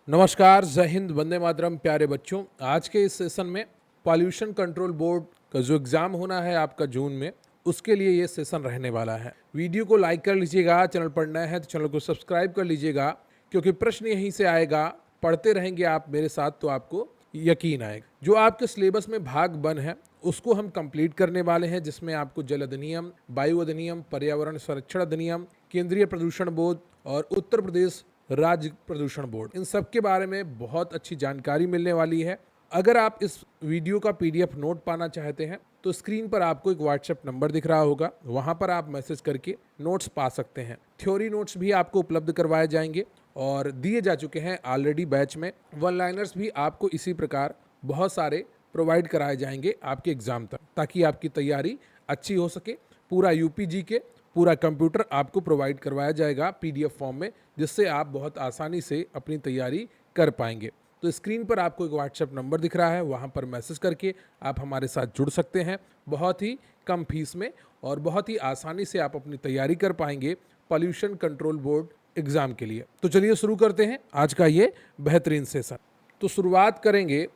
नमस्कार, जय हिंद, वंदे मातरम। प्यारे बच्चों, आज के इस सेशन में पॉल्यूशन कंट्रोल बोर्ड का जो एग्ज़ाम होना है आपका जून में, उसके लिए ये सेशन रहने वाला है। वीडियो को लाइक कर लीजिएगा, चैनल पर नए हैं तो चैनल को सब्सक्राइब कर लीजिएगा, क्योंकि प्रश्न यहीं से आएगा। पढ़ते रहेंगे आप मेरे साथ तो आपको यकीन आएगा। जो आपके सिलेबस में भाग 1 है उसको हम कंप्लीट करने वाले हैं, जिसमें आपको जल अधिनियम, वायु अधिनियम, पर्यावरण संरक्षण अधिनियम, केंद्रीय प्रदूषण बोर्ड और उत्तर प्रदेश राज्य प्रदूषण बोर्ड, इन सब के बारे में बहुत अच्छी जानकारी मिलने वाली है। अगर आप इस वीडियो का पीडीएफ नोट पाना चाहते हैं तो स्क्रीन पर आपको एक व्हाट्सएप नंबर दिख रहा होगा, वहां पर आप मैसेज करके नोट्स पा सकते हैं। थ्योरी नोट्स भी आपको उपलब्ध करवाए जाएंगे और दिए जा चुके हैं ऑलरेडी बैच में। वन लाइनर्स भी आपको इसी प्रकार बहुत सारे प्रोवाइड कराए जाएंगे आपके एग्जाम तक, ताकि आपकी तैयारी अच्छी हो सके। पूरा यूपीजी के पूरा कंप्यूटर आपको प्रोवाइड करवाया जाएगा पीडीएफ फॉर्म में, जिससे आप बहुत आसानी से अपनी तैयारी कर पाएंगे। तो स्क्रीन पर आपको एक व्हाट्सएप नंबर दिख रहा है, वहां पर मैसेज करके आप हमारे साथ जुड़ सकते हैं। बहुत ही कम फीस में और बहुत ही आसानी से आप अपनी तैयारी कर पाएंगे पॉल्यूशन कंट्रोल बोर्ड एग्जाम के लिए। तो चलिए शुरू करते हैं आज का ये बेहतरीन सेशन। तो शुरुआत करेंगे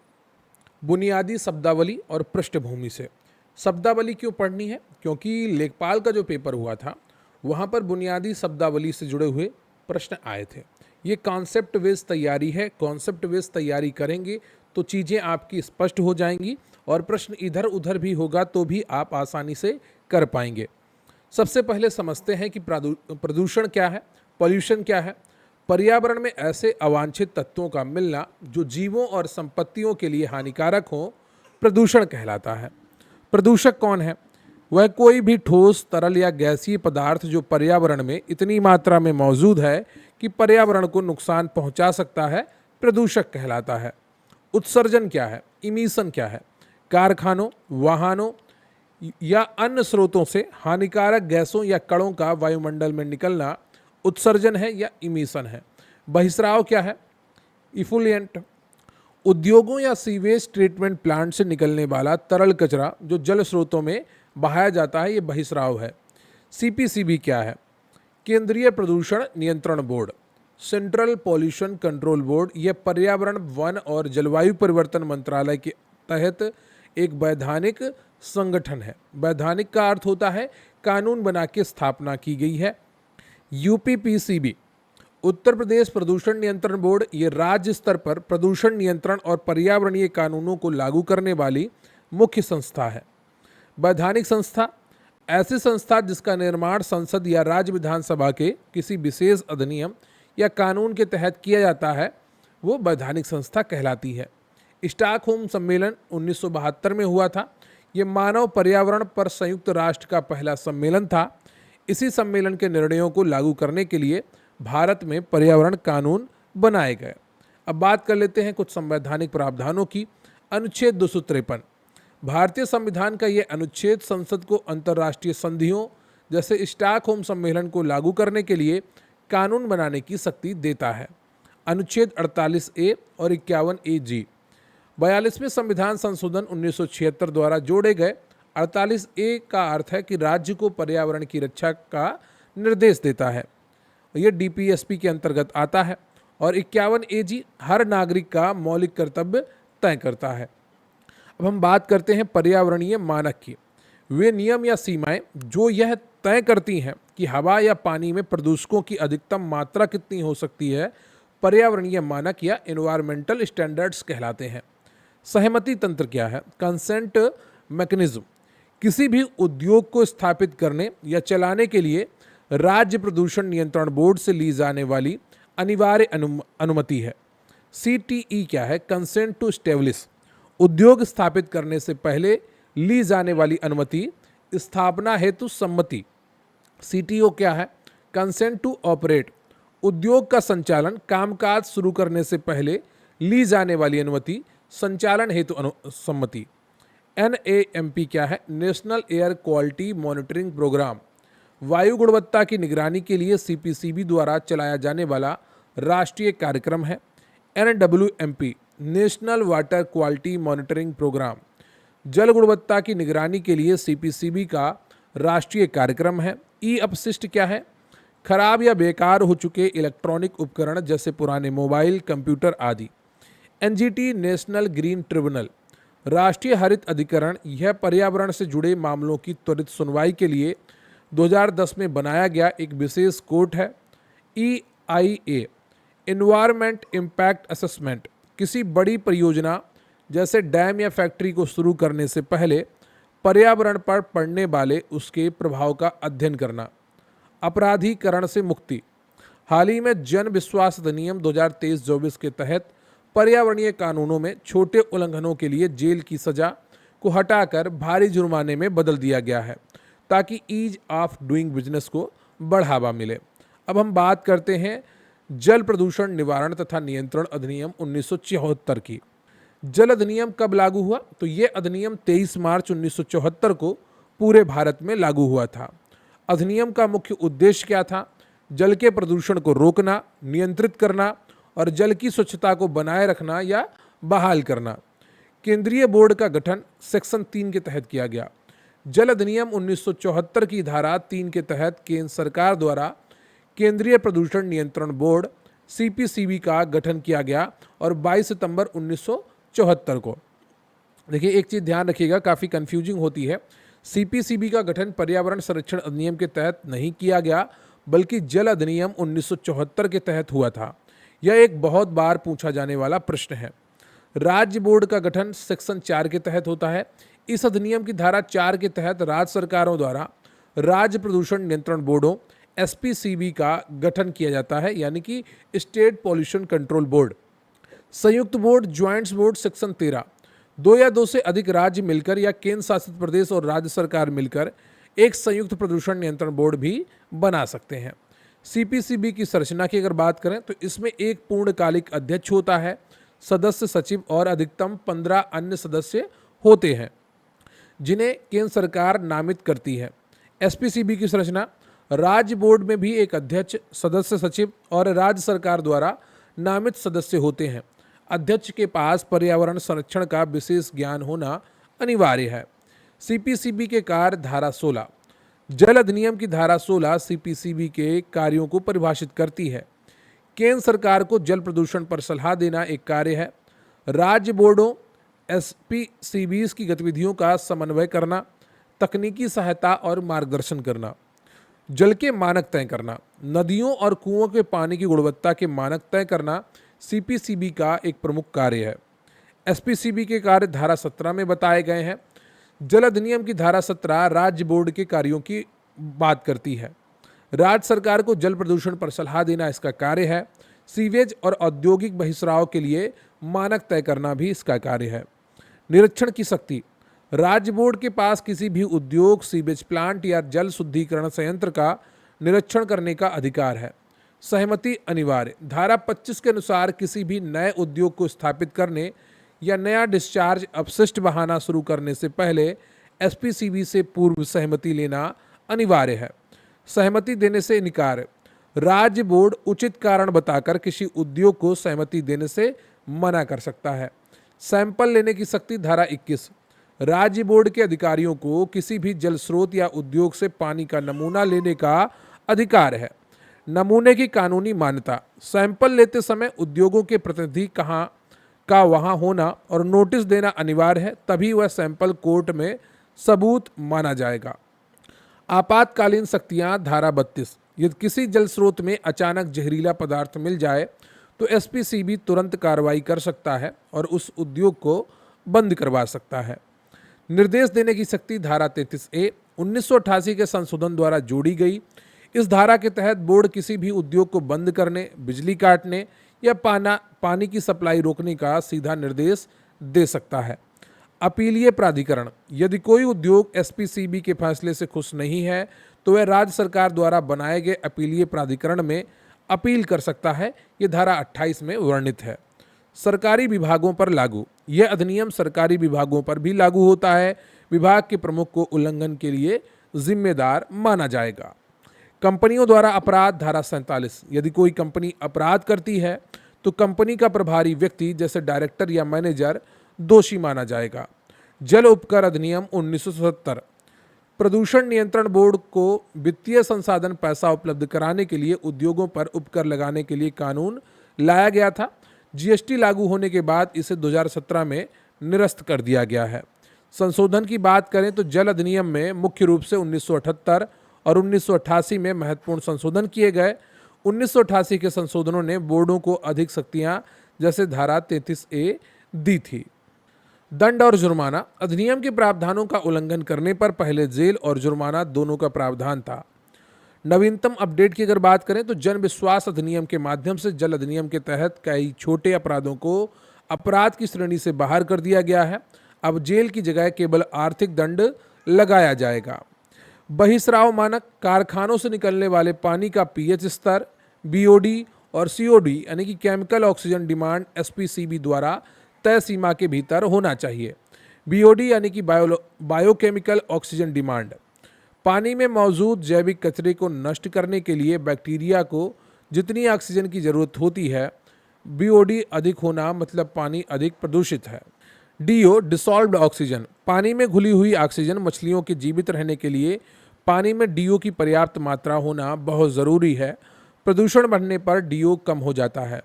बुनियादी शब्दावली और पृष्ठभूमि से। शब्दावली क्यों पढ़नी है? क्योंकि लेखपाल का जो पेपर हुआ था वहाँ पर बुनियादी शब्दावली से जुड़े हुए प्रश्न आए थे। ये कॉन्सेप्ट बेस्ड तैयारी है। कॉन्सेप्ट बेस्ड तैयारी करेंगे तो चीज़ें आपकी स्पष्ट हो जाएंगी और प्रश्न इधर उधर भी होगा तो भी आप आसानी से कर पाएंगे। सबसे पहले समझते हैं कि प्रदूषण क्या है, पॉल्यूशन क्या है। पर्यावरण में ऐसे अवांछित तत्वों का मिलना जो जीवों और संपत्तियों के लिए हानिकारक हो, प्रदूषण कहलाता है। प्रदूषक कौन है? वह कोई भी ठोस, तरल या गैसीय पदार्थ जो पर्यावरण में इतनी मात्रा में मौजूद है कि पर्यावरण को नुकसान पहुंचा सकता है, प्रदूषक कहलाता है। उत्सर्जन क्या है? इमिशन क्या है? कारखानों, वाहनों या अन्य स्रोतों से हानिकारक गैसों या कणों का वायुमंडल में निकलना उत्सर्जन है या इमिशन है। बहिस्राव क्या है? इफुलेंट। उद्योगों या सीवेज ट्रीटमेंट प्लांट से निकलने वाला तरल कचरा जो जल स्रोतों में बहाया जाता है, ये बहिस्राव है। सीपीसीबी क्या है? केंद्रीय प्रदूषण नियंत्रण board, central pollution control board. यह पर्यावरण, वन और जलवायु परिवर्तन मंत्रालय के तहत एक वैधानिक संगठन है। वैधानिक का अर्थ होता है कानून बना के स्थापना की गई है। यूपीपीसीबी, उत्तर प्रदेश प्रदूषण नियंत्रण बोर्ड, ये राज्य स्तर पर प्रदूषण नियंत्रण और पर्यावरणीय कानूनों को लागू करने वाली मुख्य संस्था है। वैधानिक संस्था, ऐसी संस्था जिसका निर्माण संसद या राज्य विधानसभा के किसी विशेष अधिनियम या कानून के तहत किया जाता है, वो वैधानिक संस्था कहलाती है। स्टॉकहोम सम्मेलन 1972 में हुआ था। ये मानव पर्यावरण पर संयुक्त राष्ट्र का पहला सम्मेलन था। इसी सम्मेलन के निर्णयों को लागू करने के लिए भारत में पर्यावरण कानून बनाए गए। अब बात कर लेते हैं कुछ संवैधानिक प्रावधानों की। अनुच्छेद 253, भारतीय संविधान का यह अनुच्छेद संसद को अंतर्राष्ट्रीय संधियों जैसे स्टॉकहोम सम्मेलन को लागू करने के लिए कानून बनाने की शक्ति देता है। अनुच्छेद 48A और 51AG। 42वें संविधान संशोधन 1976 द्वारा जोड़े गए 48A का अर्थ है कि राज्य को पर्यावरण की रक्षा का निर्देश देता है। यह डीपीएसपी के अंतर्गत आता है। और 51AG हर नागरिक का मौलिक कर्तव्य तय करता है। अब हम बात करते हैं पर्यावरणीय मानक की। वे नियम या सीमाएं जो यह तय करती हैं कि हवा या पानी में प्रदूषकों की अधिकतम मात्रा कितनी हो सकती है, पर्यावरणीय मानक या एनवायरमेंटल स्टैंडर्ड्स कहलाते हैं। सहमति तंत्र क्या है? कंसेंट मैकेनिज्म, किसी भी उद्योग को स्थापित करने या चलाने के लिए राज्य प्रदूषण नियंत्रण बोर्ड से ली जाने वाली अनिवार्य अनुमति है। सीटीई क्या है? कंसेंट टू एस्टैब्लिश, उद्योग स्थापित करने से पहले ली जाने वाली अनुमति, स्थापना हेतु सम्मति। सीटीओ क्या है? कंसेंट टू ऑपरेट, उद्योग का संचालन, कामकाज शुरू करने से पहले ली जाने वाली अनुमति, संचालन हेतु सम्मति। NAMP क्या है? National air quality monitoring programme, वायु गुणवत्ता की निगरानी के लिए सीपीसीबी द्वारा चलाया जाने वाला राष्ट्रीय कार्यक्रम है। NWMP, national water quality monitoring programme, जल गुणवत्ता की निगरानी के लिए सीपीसीबी का राष्ट्रीय कार्यक्रम है। ई अपशिष्ट क्या है? खराब या बेकार हो चुके इलेक्ट्रॉनिक उपकरण जैसे पुराने मोबाइल, कंप्यूटर आदि। एनजीटी नेशनल ग्रीन ट्रिब्यूनल, राष्ट्रीय हरित अधिकरण, यह पर्यावरण से जुड़े मामलों की त्वरित सुनवाई के लिए 2010 में बनाया गया एक विशेष कोर्ट है। EIA, इन्वायरमेंट इम्पैक्ट असेसमेंट, किसी बड़ी परियोजना जैसे डैम या फैक्ट्री को शुरू करने से पहले पर्यावरण पर पड़ने वाले उसके प्रभाव का अध्ययन करना। अपराधीकरण से मुक्ति, हाल ही में जन विश्वास अधिनियम 2023-24 के तहत पर्यावरणीय कानूनों में छोटे उल्लंघनों के लिए जेल की सजा को हटाकर भारी जुर्माने में बदल दिया गया है ताकि ईज ऑफ डूइंग बिजनेस को बढ़ावा मिले। अब हम बात करते हैं जल प्रदूषण निवारण तथा नियंत्रण अधिनियम 1974 की। जल अधिनियम कब लागू हुआ? तो ये अधिनियम 23 मार्च 1974 को पूरे भारत में लागू हुआ था। अधिनियम का मुख्य उद्देश्य क्या था? जल के प्रदूषण को रोकना, नियंत्रित करना और जल की स्वच्छता को बनाए रखना या बहाल करना। केंद्रीय बोर्ड का गठन सेक्शन 3 के तहत किया गया। जल अधिनियम 1974 की धारा 3 के तहत केंद्र सरकार द्वारा केंद्रीय प्रदूषण नियंत्रण बोर्ड CPCB का गठन किया गया और 22 सितंबर 1974 को। देखिए एक चीज़ ध्यान रखिएगा, काफ़ी कंफ्यूजिंग होती है। CPCB का गठन पर्यावरण संरक्षण अधिनियम के तहत नहीं किया गया बल्कि जल अधिनियम 1974 के तहत हुआ था। यह एक बहुत बार पूछा जाने वाला प्रश्न है। राज्य बोर्ड का गठन सेक्शन 4 के तहत होता है। इस अधिनियम की धारा 4 के तहत राज्य सरकारों द्वारा राज्य प्रदूषण नियंत्रण बोर्डों SPCB का गठन किया जाता है, यानी कि स्टेट पॉल्यूशन कंट्रोल बोर्ड। संयुक्त बोर्ड, ज्वाइंट्स बोर्ड, सेक्शन 13, 2 या 2 से अधिक राज्य मिलकर या केंद्र शासित प्रदेश और राज्य सरकार मिलकर एक संयुक्त प्रदूषण नियंत्रण बोर्ड भी बना सकते हैं। CPCB की संरचना की अगर बात करें तो इसमें एक पूर्णकालिक अध्यक्ष होता है, सदस्य सचिव और अधिकतम 15 अन्य सदस्य होते हैं जिन्हें केंद्र सरकार नामित करती है। SPCB की संरचना, राज्य बोर्ड में भी एक अध्यक्ष, सदस्य सचिव और राज्य सरकार द्वारा नामित सदस्य होते हैं। अध्यक्ष के पास पर्यावरण संरक्षण का विशेष ज्ञान होना अनिवार्य है। CPCB के कार्य, धारा 16, जल अधिनियम की धारा 16 CPCB के कार्यों को परिभाषित करती है। केंद्र सरकार को जल प्रदूषण पर सलाह देना एक कार्य है। राज्य बोर्डों SPCBs की गतिविधियों का समन्वय करना, तकनीकी सहायता और मार्गदर्शन करना। जल के मानक तय करना, नदियों और कुओं के पानी की गुणवत्ता के मानक तय करना CPCB का एक प्रमुख कार्य है। SPCB के कार्य धारा 17 में बताए गए हैं। जल अधिनियम की धारा 17 राज्य बोर्ड के कार्यों की बात करती है। राज्य सरकार को जल प्रदूषण पर सलाह देना इसका कार्य है। सीवेज और औद्योगिक बहिस्राव के लिए मानक तय करना भी इसका कार्य है। निरीक्षण की शक्ति, राज्य बोर्ड के पास किसी भी उद्योग, सीवेज प्लांट या जल शुद्धिकरण संयंत्र का निरीक्षण करने का अधिकार है। सहमति अनिवार्य, धारा 25 के अनुसार किसी भी नए उद्योग को स्थापित करने या नया डिस्चार्ज अपशिष्ट बहाना शुरू करने से पहले SPCB से पूर्व सहमति लेना अनिवार्य है। सहमति देने से इनकार, राज्य बोर्ड उचित कारण बताकर किसी उद्योग को सहमति देने से मना कर सकता है। सैंपल लेने की शक्ति, धारा 21, राज्य बोर्ड के अधिकारियों को किसी भी जल स्रोत या उद्योग से पानी का नमूना लेने का अधिकार है। नमूने की कानूनी मान्यता, सैंपल लेते समय उद्योगों के प्रतिनिधि कहाँ का वहाँ होना और नोटिस देना अनिवार्य है, तभी वह सैंपल कोर्ट में सबूत माना जाएगा। आपातकालीन शक्तियाँ, धारा 32, यदि किसी जल स्रोत में अचानक जहरीला पदार्थ मिल जाए तो SPCB तुरंत कार्रवाई कर सकता है और उस उद्योग को बंद करवा सकता है। निर्देश देने की शक्ति, धारा 33A, 1988 के संशोधन द्वारा जोड़ी गई। इस धारा के तहत बोर्ड किसी भी उद्योग को बंद करने, बिजली काटने या पानी की सप्लाई रोकने का सीधा निर्देश दे सकता है। अपीलीय प्राधिकरण, यदि कोई उद्योग SPCB के फैसले से खुश नहीं है तो वह राज्य सरकार द्वारा बनाए गए अपीलीय प्राधिकरण में अपील कर सकता है। ये धारा 28 में वर्णित है। सरकारी विभागों पर लागू, यह अधिनियम सरकारी विभागों पर भी लागू होता है। विभाग के प्रमुख को उल्लंघन के लिए जिम्मेदार माना जाएगा। कंपनियों द्वारा अपराध, धारा 47, यदि कोई कंपनी अपराध करती है तो कंपनी का प्रभारी व्यक्ति जैसे डायरेक्टर या मैनेजर दोषी माना जाएगा। जल उपकर अधिनियम 1977, प्रदूषण नियंत्रण बोर्ड को वित्तीय संसाधन पैसा उपलब्ध कराने के लिए उद्योगों पर उपकर लगाने के लिए कानून लाया गया था। जीएसटी लागू होने के बाद इसे 2017 में निरस्त कर दिया गया है। संशोधन की बात करें तो जल अधिनियम में मुख्य रूप से 1978 और 1988 में महत्वपूर्ण संशोधन किए गए। 1988 के संशोधनों ने बोर्डों को अधिक शक्तियां जैसे धारा 33A दी थी। दंड और जुर्माना। अधिनियम के प्रावधानों का उल्लंघन करने पर पहले जेल और जुर्माना दोनों का प्रावधान था। नवीनतम अपडेट की अगर बात करें तो जन विश्वास अधिनियम के माध्यम से जल अधिनियम के तहत कई छोटे अपराधों को अपराध की श्रेणी से बाहर कर दिया गया है। अब जेल की जगह केवल आर्थिक दंड लगाया जाएगा। बहिस्राव मानक। कारखानों से निकलने वाले पानी का पीएच स्तर बीओडी और सीओडी यानी कि केमिकल ऑक्सीजन डिमांड एसपीसीबी द्वारा तय सीमा के भीतर होना चाहिए। बीओडी यानी कि बायोकेमिकल ऑक्सीजन डिमांड, पानी में मौजूद जैविक कचरे को नष्ट करने के लिए बैक्टीरिया को जितनी ऑक्सीजन की जरूरत होती है, बीओडी अधिक होना मतलब पानी अधिक प्रदूषित है। डीओ डिसॉल्व्ड ऑक्सीजन, पानी में घुली हुई ऑक्सीजन मछलियों के जीवित रहने के लिए पानी में डीओ की पर्याप्त मात्रा होना बहुत ज़रूरी है। प्रदूषण बढ़ने पर डीओ कम हो जाता है।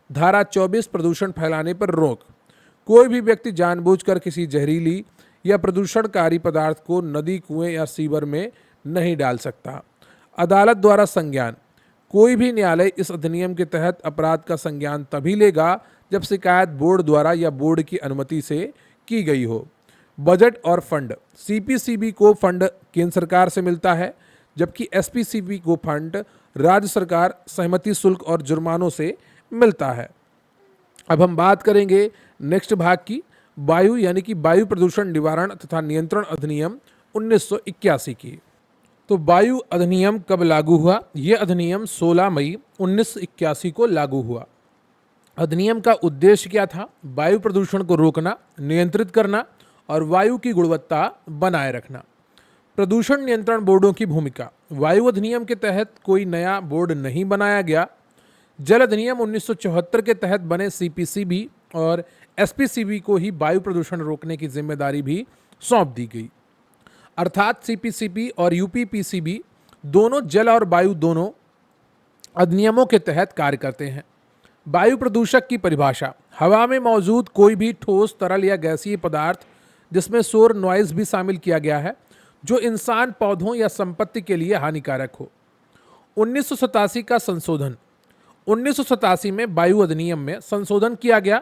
धारा 24 प्रदूषण फैलाने पर रोक। कोई भी व्यक्ति जानबूझकर किसी जहरीली या प्रदूषणकारी पदार्थ को नदी, कुएं या सीवर में नहीं डाल सकता। अदालत द्वारा संज्ञान। कोई भी न्यायालय इस अधिनियम के तहत अपराध का संज्ञान तभी लेगा जब शिकायत बोर्ड द्वारा या बोर्ड की अनुमति से की गई हो। बजट और फंड। सीपीसीबी को फंड केंद्र सरकार से मिलता है, जबकि एसपीसीबी को फंड राज्य सरकार सहमति शुल्क और जुर्मानों से मिलता है। अब हम बात करेंगे नेक्स्ट भाग की, वायु यानी कि वायु प्रदूषण निवारण तथा नियंत्रण अधिनियम 1981 की। तो वायु अधिनियम कब लागू हुआ? यह अधिनियम 16 मई 1981 को लागू हुआ। अधिनियम का उद्देश्य क्या था? वायु प्रदूषण को रोकना, नियंत्रित करना और वायु की गुणवत्ता बनाए रखना। प्रदूषण नियंत्रण बोर्डों की भूमिका। वायु अधिनियम के तहत कोई नया बोर्ड नहीं बनाया गया। जल अधिनियम 1974 के तहत बने सीपीसीबी और एसपीसीबी को ही वायु प्रदूषण रोकने की जिम्मेदारी भी सौंप दी गई। अर्थात सीपीसीबी और यूपीपीसीबी दोनों जल और वायु दोनों अधिनियमों के तहत कार्य करते हैं। वायु प्रदूषक की परिभाषा। हवा में मौजूद कोई भी ठोस, तरल या गैसीय पदार्थ जिसमें शोर नॉइज भी शामिल किया गया है, जो इंसान, पौधों या संपत्ति के लिए हानिकारक हो। 1987 का संशोधन। 1987 में वायु अधिनियम में संशोधन किया गया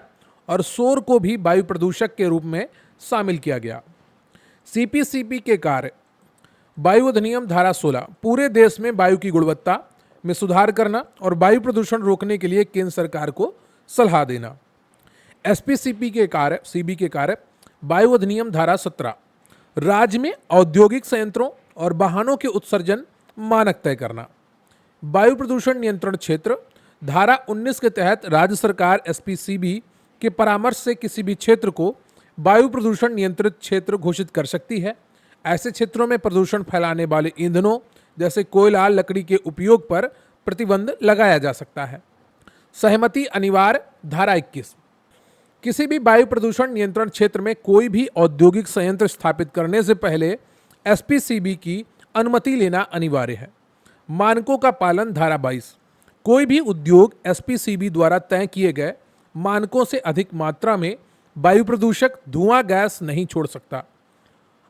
और शोर को भी वायु प्रदूषक के रूप में शामिल किया गया। सीपीसीबी के कार्य। वायु अधिनियम धारा 16 पूरे देश में वायु की गुणवत्ता में सुधार करना और वायु प्रदूषण रोकने के लिए केंद्र सरकार को सलाह देना। एसपीसीबी के कार्य, सीबी के कार्य। वायु अधिनियम धारा 17 राज्य में औद्योगिक संयंत्रों और वाहनों के उत्सर्जन मानक तय करना। वायु प्रदूषण नियंत्रण क्षेत्र। धारा 19 के तहत राज्य सरकार एसपीसीबी के परामर्श से किसी भी क्षेत्र को वायु प्रदूषण नियंत्रित क्षेत्र घोषित कर सकती है। ऐसे क्षेत्रों में प्रदूषण फैलाने वाले ईंधनों जैसे कोयला, लकड़ी के उपयोग पर प्रतिबंध लगाया जा सकता है। सहमति अनिवार्य। धारा 21 किसी भी वायु प्रदूषण नियंत्रण क्षेत्र में कोई भी औद्योगिक संयंत्र स्थापित करने से पहले एसपीसीबी की अनुमति लेना अनिवार्य है। मानकों का पालन। धारा 22 कोई भी उद्योग एसपीसीबी द्वारा तय किए गए मानकों से अधिक मात्रा में वायु प्रदूषक धुआं गैस नहीं छोड़ सकता।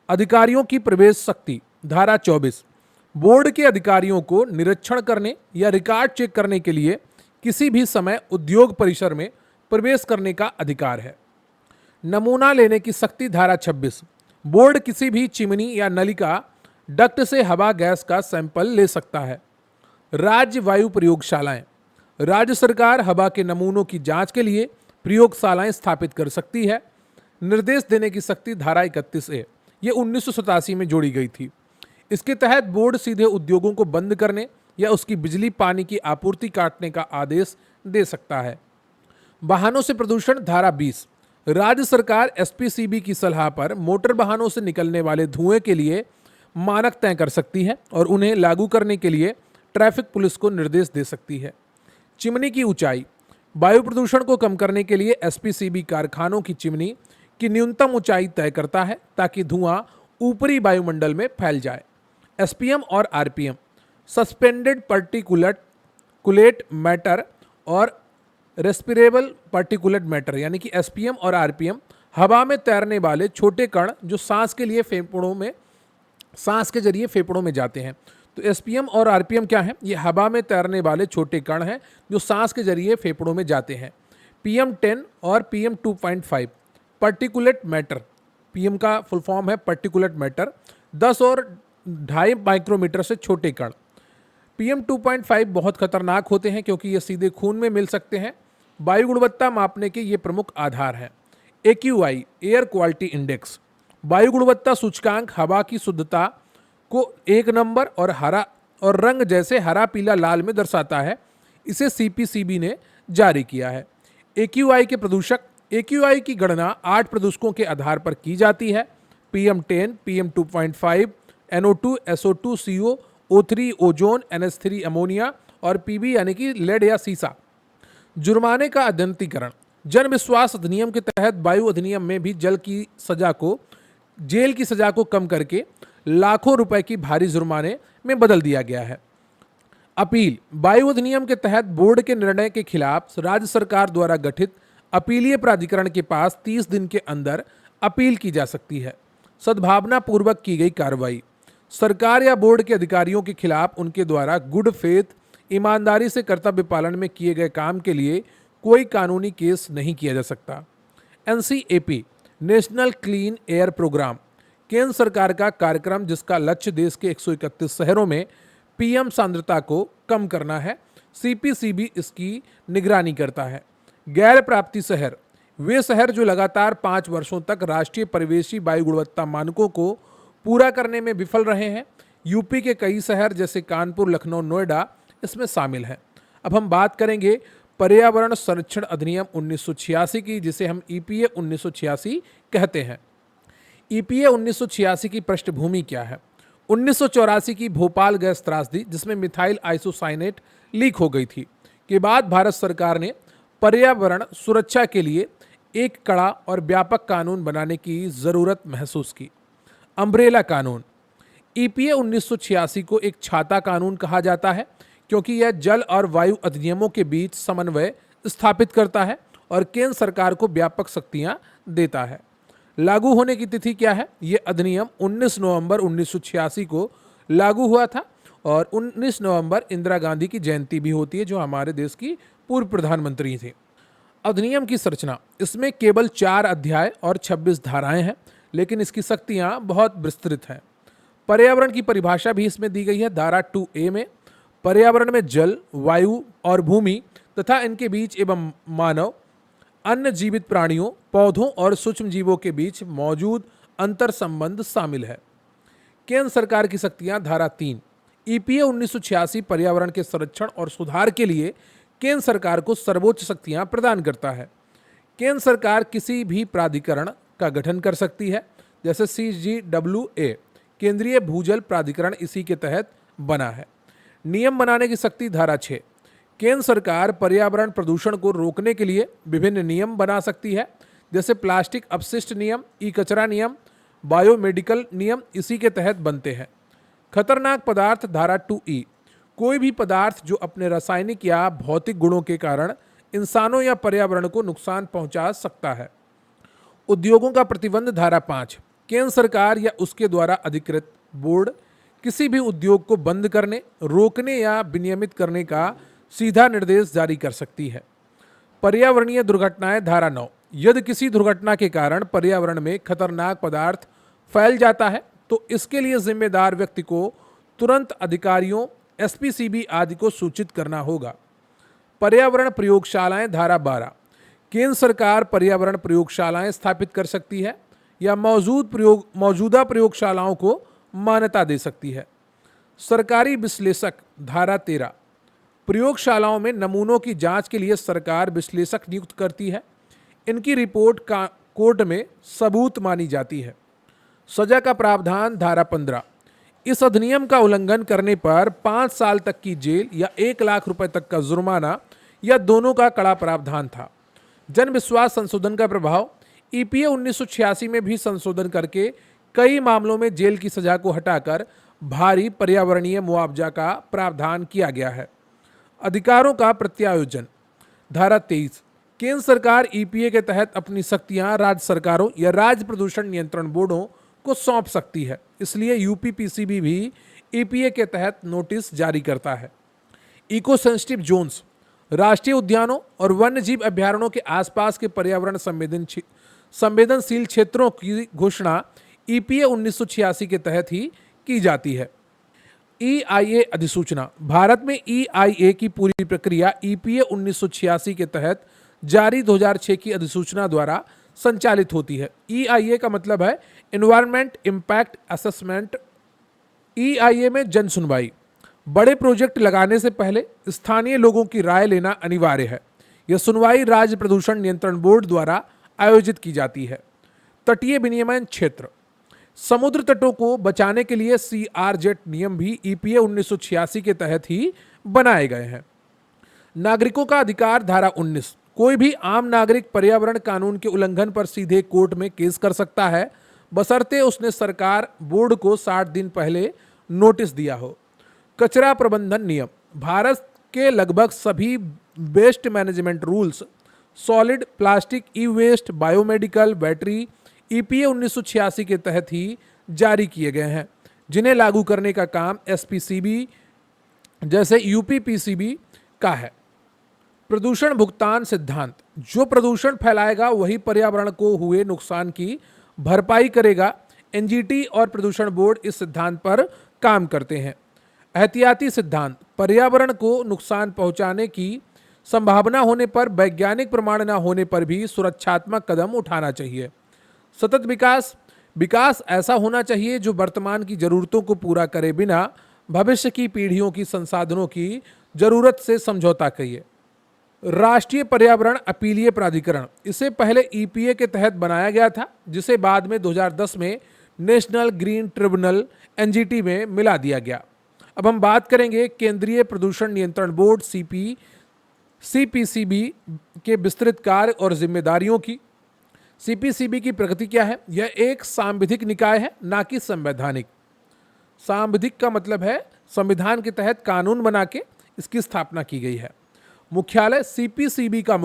अधिकारियों की प्रवेश शक्ति। धारा 24 बोर्ड के अधिकारियों को निरीक्षण करने या रिकॉर्ड चेक करने के लिए किसी भी समय उद्योग परिसर में प्रवेश करने का अधिकार है। नमूना लेने की शक्ति। धारा 26 बोर्ड किसी भी चिमनी या नलिका डक्ट से हवा गैस का सैंपल ले सकता है। राज्य वायु प्रयोगशालाएं। राज्य सरकार हवा के नमूनों की जांच के लिए प्रयोगशालाएं स्थापित कर सकती है। निर्देश देने की शक्ति। धारा 31A ये 1987 में जोड़ी गई थी। इसके तहत बोर्ड सीधे उद्योगों को बंद करने या उसकी बिजली पानी की आपूर्ति काटने का आदेश दे सकता है। वाहनों से प्रदूषण। धारा 20 राज्य सरकार एसपीसीबी की सलाह पर मोटर वाहनों से निकलने वाले धुएं के लिए मानक तय कर सकती है और उन्हें लागू करने के लिए ट्रैफिक पुलिस को निर्देश दे सकती है। चिमनी की ऊंचाई। वायु प्रदूषण को कम करने के लिए एसपीसीबी कारखानों की चिमनी की न्यूनतम ऊंचाई तय करता है ताकि धुआं ऊपरी वायुमंडल में फैल जाए। एसपीएम और आरपीएम, सस्पेंडेड पार्टिकुलेट मैटर और रेस्पिरेबल पार्टिकुलेट मैटर, यानी कि एसपीएम और आरपीएम हवा में तैरने वाले छोटे कण जो सांस के जरिए फेफड़ों में जाते हैं। तो एसपीएम और आरपीएम क्या है? ये हवा में तैरने वाले छोटे कण हैं जो सांस के जरिए फेफड़ों में जाते हैं। PM10 और PM2.5 पार्टिकुलेट मैटर, पीएम का फुल फॉर्म है पार्टिकुलेट मैटर, 10 और 2.5 माइक्रोमीटर से छोटे कण। PM2.5 बहुत खतरनाक होते हैं क्योंकि ये सीधे खून में मिल सकते हैं। वायु गुणवत्ता मापने के ये प्रमुख आधार हैं। AQI, एयर क्वालिटी इंडेक्स, वायु गुणवत्ता सूचकांक हवा की शुद्धता को 1 नंबर और रंग जैसे हरा, पीला, लाल में दर्शाता है। इसे CPCB ने जारी किया है। AQI के प्रदूषक, AQI की गणना 8 प्रदूषकों के आधार पर की जाती है। PM10, PM2.5, NO2, SO2, CO, O3, ozone, NH3, ammonia और PB यानी कि लेड या सीसा। जुर्माने का अद्यतनीकरण, जन विश्वास अधिनियम के तहत वायु अधिनियम में भी जेल की सजा को कम करके लाखों रुपए की भारी जुर्माने में बदल दिया गया है। अपील, वायु अधिनियम के तहत बोर्ड के निर्णय के खिलाफ राज्य सरकार द्वारा गठित अपीलीय प्राधिकरण के पास 30 दिन के अंदर अपील की जा सकती है। सद्भावना पूर्वक की गई कार्रवाई, सरकार या बोर्ड के अधिकारियों के खिलाफ उनके द्वारा गुड फेथ, ईमानदारी से कर्तव्य पालन में किए गए काम के लिए कोई कानूनी केस नहीं किया जा सकता। NCAP, national clean air programme, केंद्र सरकार का कार्यक्रम जिसका लक्ष्य देश के 131 शहरों में PM सांद्रता को कम करना है। CPCB इसकी निगरानी करता है। गैर प्राप्ति शहर, वे शहर जो लगातार 5 वर्षों तक राष्ट्रीय परिवेशी वायु गुणवत्ता मानकों को पूरा करने में विफल रहे हैं। यूपी के कई शहर जैसे कानपुर, लखनऊ, नोएडा इसमें शामिल हैं। अब हम बात करेंगे पर्यावरण संरक्षण अधिनियम 1986 की, जिसे हम EPA 1986 कहते हैं। EPA 1986 की पृष्ठभूमि क्या है? 1984 की भोपाल गैस त्रासदी, जिसमें मिथाइल आइसोसाइनेट लीक हो गई थी, के बाद भारत सरकार ने पर्यावरण सुरक्षा के लिए एक कड़ा और व्यापक कानून बनाने की जरूरत महसूस की। अम्ब्रेला कानून, EPA 1986 को एक छाता कानून कहा जाता है क्योंकि यह जल और वायु अधिनियमों के बीच समन्वय स्थापित करता है और केंद्र सरकार को व्यापक शक्तियां देता है। लागू होने की तिथि क्या है? यह अधिनियम 19 नवंबर 1986 को लागू हुआ था और 19 नवंबर इंदिरा गांधी की जयंती भी होती है, जो हमारे देश की पूर्व प्रधानमंत्री थी। अधिनियम की संरचना, इसमें केवल 4 अध्याय और 26 धाराएं हैं, लेकिन इसकी शक्तियां बहुत विस्तृत हैं। पर्यावरण की परिभाषा भी इसमें दी गई है। धारा 2A में पर्यावरण में जल, वायु और भूमि तथा इनके बीच एवं मानव, अन्य जीवित प्राणियों, पौधों और सूक्ष्म जीवों के बीच मौजूद अंतर संबंध शामिल है। केंद्र सरकार की शक्तियां, धारा 3, EPA 1986 पर्यावरण के संरक्षण और सुधार के लिए केंद्र सरकार को सर्वोच्च शक्तियां प्रदान करता है। केंद्र सरकार किसी भी प्राधिकरण का गठन कर सकती है, जैसे CGWA, केंद्रीय भूजल प्राधिकरण इसी के तहत बना है। नियम बनाने की शक्ति, धारा 6, केंद्र सरकार पर्यावरण प्रदूषण को रोकने के लिए विभिन्न नियम बना सकती है, जैसे प्लास्टिक अपशिष्ट नियम, ई कचरा नियम, बायोमेडिकल नियम इसी के तहत बनते हैं। खतरनाक पदार्थ, धारा 2E, कोई भी पदार्थ जो अपने रासायनिक या भौतिक गुणों के कारण इंसानों या पर्यावरण को नुकसान पहुंचा सकता है। उद्योगों का प्रतिबंध, धारा 5, केंद्र सरकार या उसके द्वारा अधिकृत बोर्ड किसी भी उद्योग को बंद करने, रोकने या विनियमित करने का सीधा निर्देश जारी कर सकती है। पर्यावरणीय दुर्घटनाएं, धारा 9, यदि किसी दुर्घटना के कारण पर्यावरण में खतरनाक पदार्थ फैल जाता है तो इसके लिए जिम्मेदार व्यक्ति को तुरंत अधिकारियों, SPCB आदि को सूचित करना होगा। पर्यावरण प्रयोगशालाएं, धारा 12, केंद्र सरकार पर्यावरण प्रयोगशालाएं स्थापित कर सकती है या मौजूदा प्रयोगशालाओं को मान्यता दे सकती है। सरकारी विश्लेषक, धारा 13, प्रयोगशालाओं में नमूनों की जांच के लिए सरकार विश्लेषक नियुक्त करती है। इनकी रिपोर्ट कोर्ट में सबूत मानी जाती है। सजा का प्रावधान, धारा 15, इस अधिनियम का उल्लंघन करने पर 5 साल तक की जेल या 1 लाख रुपए तक का जुर्माना या दोनों का कड़ा प्रावधान था। जन विश्वास संशोधन का प्रभाव, EPA 1986 में भी संशोधन करके कई मामलों में जेल की सजा को हटाकर भारी पर्यावरणीय मुआवजा का प्रावधान किया गया है। अधिकारों का प्रत्यायोजन। धारा 23, केंद्र सरकार ईपीए के तहत अपनी शक्तियां राज्य सरकारों या राज्य प्रदूषण नियंत्रण बोर्डों को सौंप सकती है। इसलिए यूपीपीसीबी भी ईपीए के तहत नोटिस जारी करता है। इको सेंसिटिव जोन्स, राष्ट्रीय उद्यानों और वन्य जीव अभ्यारण्यों के आसपास के पर्यावरण संवेदनशील क्षेत्रों की घोषणा ईपीए 1986 के तहत ही की जाती है। ईआईए अधिसूचना। भारत में ईआईए की पूरी प्रक्रिया ईपीए 1986 के तहत जारी 2006 की अधिसूचना द्वारा संचालित होती है। ईआईए का मतलब है एनवायरमेंट इम्पैक्ट असेसमेंट। ईआईए में जन सुनवाई। बड़े प्रोजेक्ट लगाने से पहले स्थानीय लोगों की राय लेना अनिवार्य है। यह सुनवाई राज्य प्रदूषण नियंत्रण बोर्ड द्वारा आयोजित की जाती है। तटीय विनियमन क्षेत्र। समुद्र तटों को बचाने के लिए सीआरजेड नियम भी ईपीए 1986 के तहत ही बनाए गए हैं। नागरिकों का अधिकार। धारा 19, कोई भी आम नागरिक पर्यावरण कानून के उल्लंघन पर सीधे कोर्ट में केस कर सकता है, बशर्ते उसने सरकार बोर्ड को 60 दिन पहले नोटिस दिया हो। कचरा प्रबंधन नियम। भारत के लगभग सभी waste management rules solid, plastic, e waste, biomedical, battery EPA 1986 के तहत ही जारी किए गए हैं, जिन्हें लागू करने का काम एसपीसीबी जैसे यूपीपीसीबी का है। प्रदूषण भुगतान सिद्धांत। जो प्रदूषण फैलाएगा वही पर्यावरण को हुए नुकसान की भरपाई करेगा। एनजीटी और प्रदूषण बोर्ड इस सिद्धांत पर काम करते हैं। एहतियाती सिद्धांत। पर्यावरण को नुकसान पहुंचाने की संभावना होने पर वैज्ञानिक प्रमाण न होने पर भी सुरक्षात्मक कदम उठाना चाहिए। सतत विकास। विकास ऐसा होना चाहिए जो वर्तमान की जरूरतों को पूरा करे बिना भविष्य की पीढ़ियों की संसाधनों की जरूरत से समझौता किए। राष्ट्रीय पर्यावरण अपीलीय प्राधिकरण। इसे पहले ईपीए के तहत बनाया गया था, जिसे बाद में 2010 में नेशनल ग्रीन ट्रिब्यूनल एनजीटी में मिला दिया गया। अब हम बात करेंगे केंद्रीय प्रदूषण नियंत्रण बोर्ड सीपीसीबी के विस्तृत कार्य और जिम्मेदारियों की। सीपीसीबी की प्रगति क्या है? यह एक सांविधिक निकाय है, ना कि संवैधानिक। सांविधिक का मतलब है संविधान के तहत कानून बना के इसकी स्थापना की गई है। मुख्यालय। सीपीसीबी का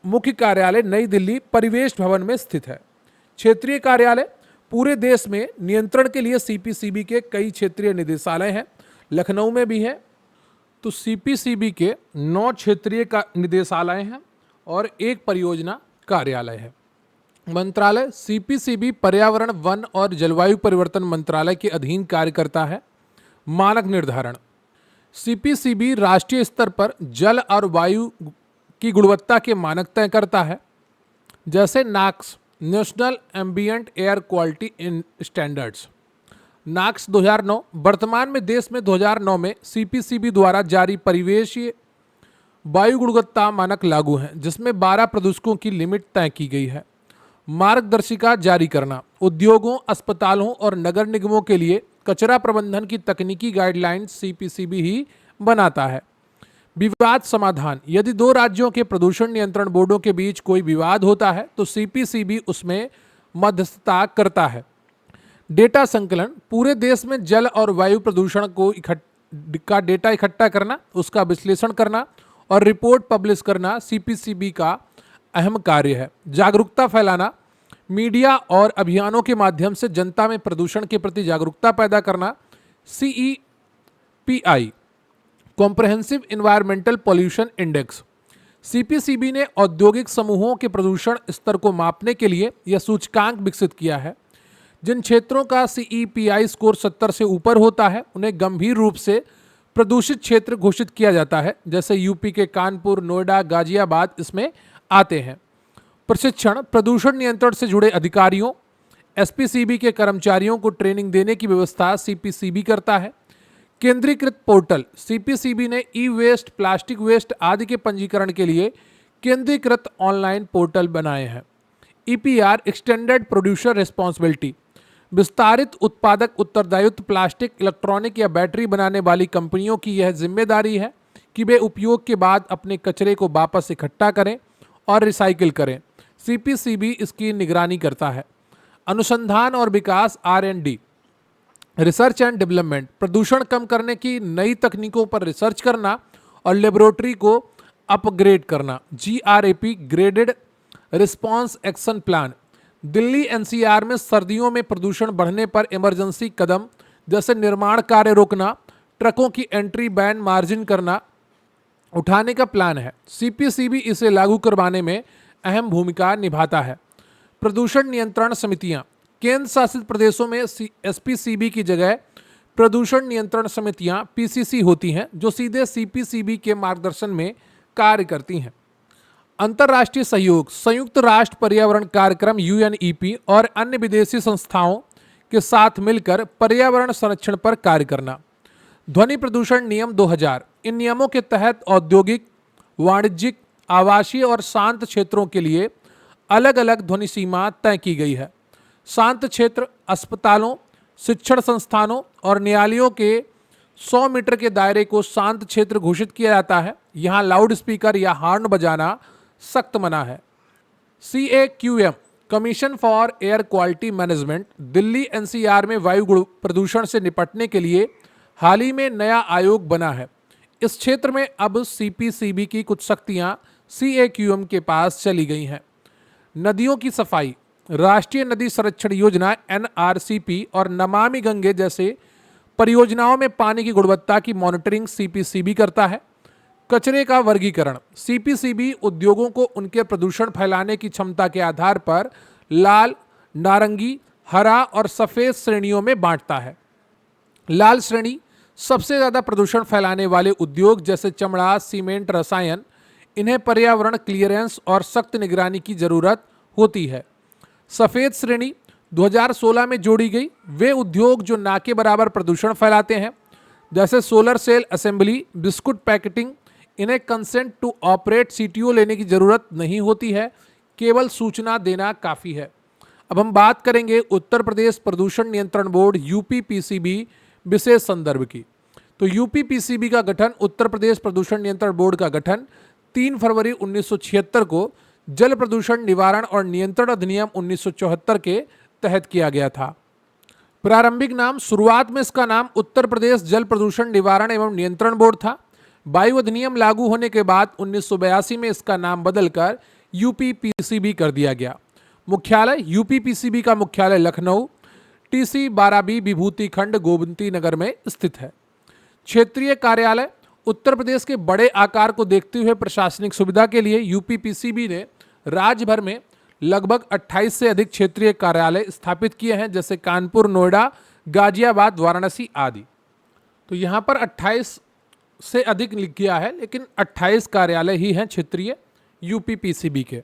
मुख्य कार्यालय नई दिल्ली परिवेश भवन में स्थित है। क्षेत्रीय कार्यालय। पूरे देश में नियंत्रण के लिए सीपीसीबी के कई क्षेत्रीय निदेशालय हैं। लखनऊ में भी है। तो सीपीसीबी के 9 क्षेत्रीय का निदेशालय हैं और एक परियोजना कार्यालय है। मंत्रालय। सीपीसीबी पर्यावरण, वन और जलवायु परिवर्तन मंत्रालय के अधीन कार्य करता है। मानक निर्धारण। सीपीसीबी राष्ट्रीय स्तर पर जल और वायु की गुणवत्ता के मानक तय करता है, जैसे NAAQS, national ambient air quality standards. NAAQS 2009। वर्तमान में देश में 2009 में सीपीसीबी द्वारा जारी परिवेशीय वायु गुणवत्ता मानक लागू हैं, जिसमें 12 प्रदूषकों की लिमिट तय की गई है। मार्गदर्शिका जारी करना। उद्योगों, अस्पतालों और नगर निगमों के लिए कचरा प्रबंधन की तकनीकी गाइडलाइन सीपीसीबी ही बनाता है। विवाद समाधान। यदि 2 राज्यों के प्रदूषण नियंत्रण बोर्डों के बीच कोई विवाद होता है तो सीपीसीबी उसमें मध्यस्थता करता है। डेटा संकलन। पूरे देश में जल और वायु प्रदूषण का डेटा इकट्ठा करना, उसका विश्लेषण करना और रिपोर्ट पब्लिश करना सीपीसीबी का अहम कार्य है। जागरूकता फैलाना। मीडिया और अभियानों के माध्यम से जनता में प्रदूषण के प्रति जागरूकता पैदा करना। CEPI comprehensive environmental pollution index. CPCB ने औद्योगिक समूहों के प्रदूषण स्तर को मापने के लिए यह सूचकांक विकसित किया है। जिन क्षेत्रों का सीईपीआई स्कोर 70 से ऊपर होता है उन्हें गंभीर रूप से प्रदूषित क्षेत्र घोषित किया जाता है, जैसे यूपी के कानपुर, नोएडा, गाजियाबाद इसमें आते हैं। प्रशिक्षण। प्रदूषण नियंत्रण से जुड़े अधिकारियों, एसपीसीबी के कर्मचारियों को ट्रेनिंग देने की व्यवस्था सीपीसीबी करता है। केंद्रीकृत पोर्टल। सीपीसीबी ने ई वेस्ट, प्लास्टिक वेस्ट आदि के पंजीकरण के लिए केंद्रीकृत ऑनलाइन पोर्टल बनाए हैं। EPR extended producer responsibility. विस्तारित उत्पादक उत्तरदायित्व। प्लास्टिक, इलेक्ट्रॉनिक या बैटरी बनाने वाली कंपनियों की यह जिम्मेदारी है कि वे उपयोग के बाद अपने कचरे को वापस इकट्ठा करें और रिसाइकिल करें। सीपीसीबी इसकी निगरानी करता है। अनुसंधान और विकास R&D, रिसर्च एंड डेवलपमेंट, प्रदूषण कम करने की नई तकनीकों पर रिसर्च करना और लेबोरेटरी को अपग्रेड करना। GRAP, graded response action plan, Delhi NCR में सर्दियों में प्रदूषण बढ़ने पर इमरजेंसी कदम जैसे निर्माण कार्य रोकना, ट्रकों की एंट्री बैन मार्जिन करना उठाने का प्लान है। CPCB इसे लागू करवाने में अहम भूमिका निभाता है। प्रदूषण नियंत्रण समितियां, केंद्र शासित प्रदेशों में SPCB की जगह प्रदूषण नियंत्रण समितियां PCC होती हैं, जो सीधे CPCB के मार्गदर्शन में कार्य करती हैं। अंतर्राष्ट्रीय सहयोग, संयुक्त राष्ट्र पर्यावरण कार्यक्रम UNEP और अन्य विदेशी संस्थाओं के साथ मिलकर पर्यावरण संरक्षण पर कार्य करना। ध्वनि प्रदूषण नियम 2000, इन नियमों के तहत औद्योगिक, वाणिज्यिक, आवासीय और शांत क्षेत्रों के लिए अलग अलग ध्वनि सीमा तय की गई है। शांत क्षेत्र अस्पतालों, शिक्षण संस्थानों और न्यायालयों के 100 मीटर के दायरे को शांत क्षेत्र घोषित किया जाता है। यहाँ लाउड स्पीकर या हॉर्न बजाना सख्त मना है। CAQM, commission for air quality management, Delhi NCR में वायु प्रदूषण से निपटने के लिए हाल ही में नया आयोग बना है। इस क्षेत्र में अब CPCB की कुछ शक्तियां CAQM के पास चली गई हैं। नदियों की सफाई, राष्ट्रीय नदी संरक्षण योजना NRCP और नमामि गंगे जैसे परियोजनाओं में पानी की गुणवत्ता की मॉनिटरिंग CPCB करता है। कचरे का वर्गीकरण, CPCB उद्योगों को उनके प्रदूषण फैलाने की क्षमता के आधार पर लाल, नारंगी, हरा और सफ़ेद श्रेणियों में बांटता है। लाल श्रेणी सबसे ज़्यादा प्रदूषण फैलाने वाले उद्योग जैसे चमड़ा, सीमेंट, रसायन, इन्हें पर्यावरण क्लियरेंस और सख्त निगरानी की ज़रूरत होती है। सफ़ेद श्रेणी 2016 में जोड़ी गई, वे उद्योग जो ना के बराबर प्रदूषण फैलाते हैं, जैसे solar cell assembly, biscuit packeting, इन्हें कंसेंट टू ऑपरेट CTO लेने की ज़रूरत नहीं होती है, केवल सूचना देना काफ़ी है। अब हम बात करेंगे उत्तर प्रदेश प्रदूषण नियंत्रण बोर्ड UPPCB विशेष संदर्भ की। तो UPPCB का गठन, उत्तर प्रदेश प्रदूषण नियंत्रण बोर्ड का गठन 3 फरवरी 1976 को जल प्रदूषण निवारण और नियंत्रण अधिनियम 1974 के तहत किया गया था। प्रारंभिक नाम, शुरुआत में इसका नाम उत्तर प्रदेश जल प्रदूषण निवारण एवं नियंत्रण बोर्ड था। वायु अधिनियम लागू होने के बाद 1982 में इसका नाम बदलकर UPPCB कर दिया गया। मुख्यालय, UPPCB का मुख्यालय लखनऊ TC 12B विभूति खंड गोमती नगर में स्थित है। क्षेत्रीय कार्यालय, उत्तर प्रदेश के बड़े आकार को देखते हुए प्रशासनिक सुविधा के लिए UPPCB ने राज्य भर में लगभग 28 से अधिक क्षेत्रीय कार्यालय स्थापित किए हैं, जैसे कानपुर, नोएडा, गाजियाबाद, वाराणसी आदि। तो यहाँ पर 28 से अधिक लिख गया है, लेकिन 28 कार्यालय ही हैं क्षेत्रीय UPPCB के।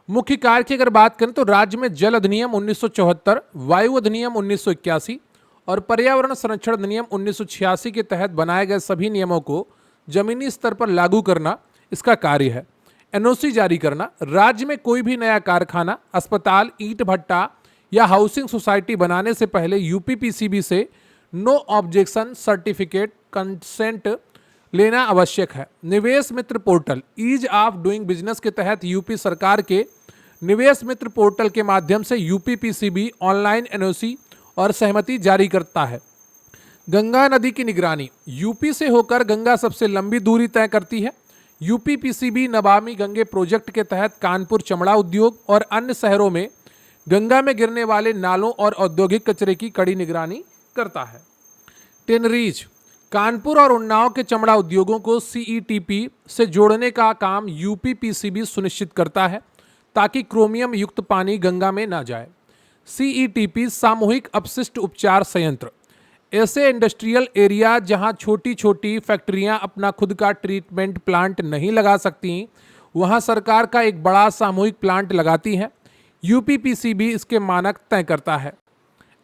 मुख्य कार्य की अगर बात करें तो राज्य में जल अधिनियम 1974, वायु अधिनियम 1981 और पर्यावरण संरक्षण अधिनियम 1986 के तहत बनाए गए सभी नियमों को जमीनी स्तर पर लागू करना इसका कार्य है। NOC जारी करना, राज्य में कोई भी नया कारखाना, अस्पताल, ईंट भट्टा या हाउसिंग सोसाइटी बनाने से पहले UPPCB से नो ऑब्जेक्शन सर्टिफिकेट कंसेंट लेना आवश्यक है। Nivesh Mitra portal, ease of doing business के तहत यूपी सरकार के निवेश मित्र पोर्टल के माध्यम से UPPCB ऑनलाइन NOC और सहमति जारी करता है। गंगा नदी की निगरानी, यूपी से होकर गंगा सबसे लंबी दूरी तय करती है। UPPCB नमामि गंगे प्रोजेक्ट के तहत कानपुर चमड़ा उद्योग और अन्य शहरों में गंगा में गिरने वाले नालों और औद्योगिक कचरे की कड़ी निगरानी करता है। टेनरीज, कानपुर और उन्नाव के चमड़ा उद्योगों को CETP से जोड़ने का काम UPPCB सुनिश्चित करता है ताकि क्रोमियम युक्त पानी गंगा में ना जाए। CETP सामूहिक अपशिष्ट उपचार संयंत्र, ऐसे इंडस्ट्रियल एरिया जहां छोटी छोटी फैक्ट्रियां अपना खुद का ट्रीटमेंट प्लांट नहीं लगा सकती, वहां सरकार का एक बड़ा सामूहिक प्लांट लगाती है। UPPCB इसके मानक तय करता है।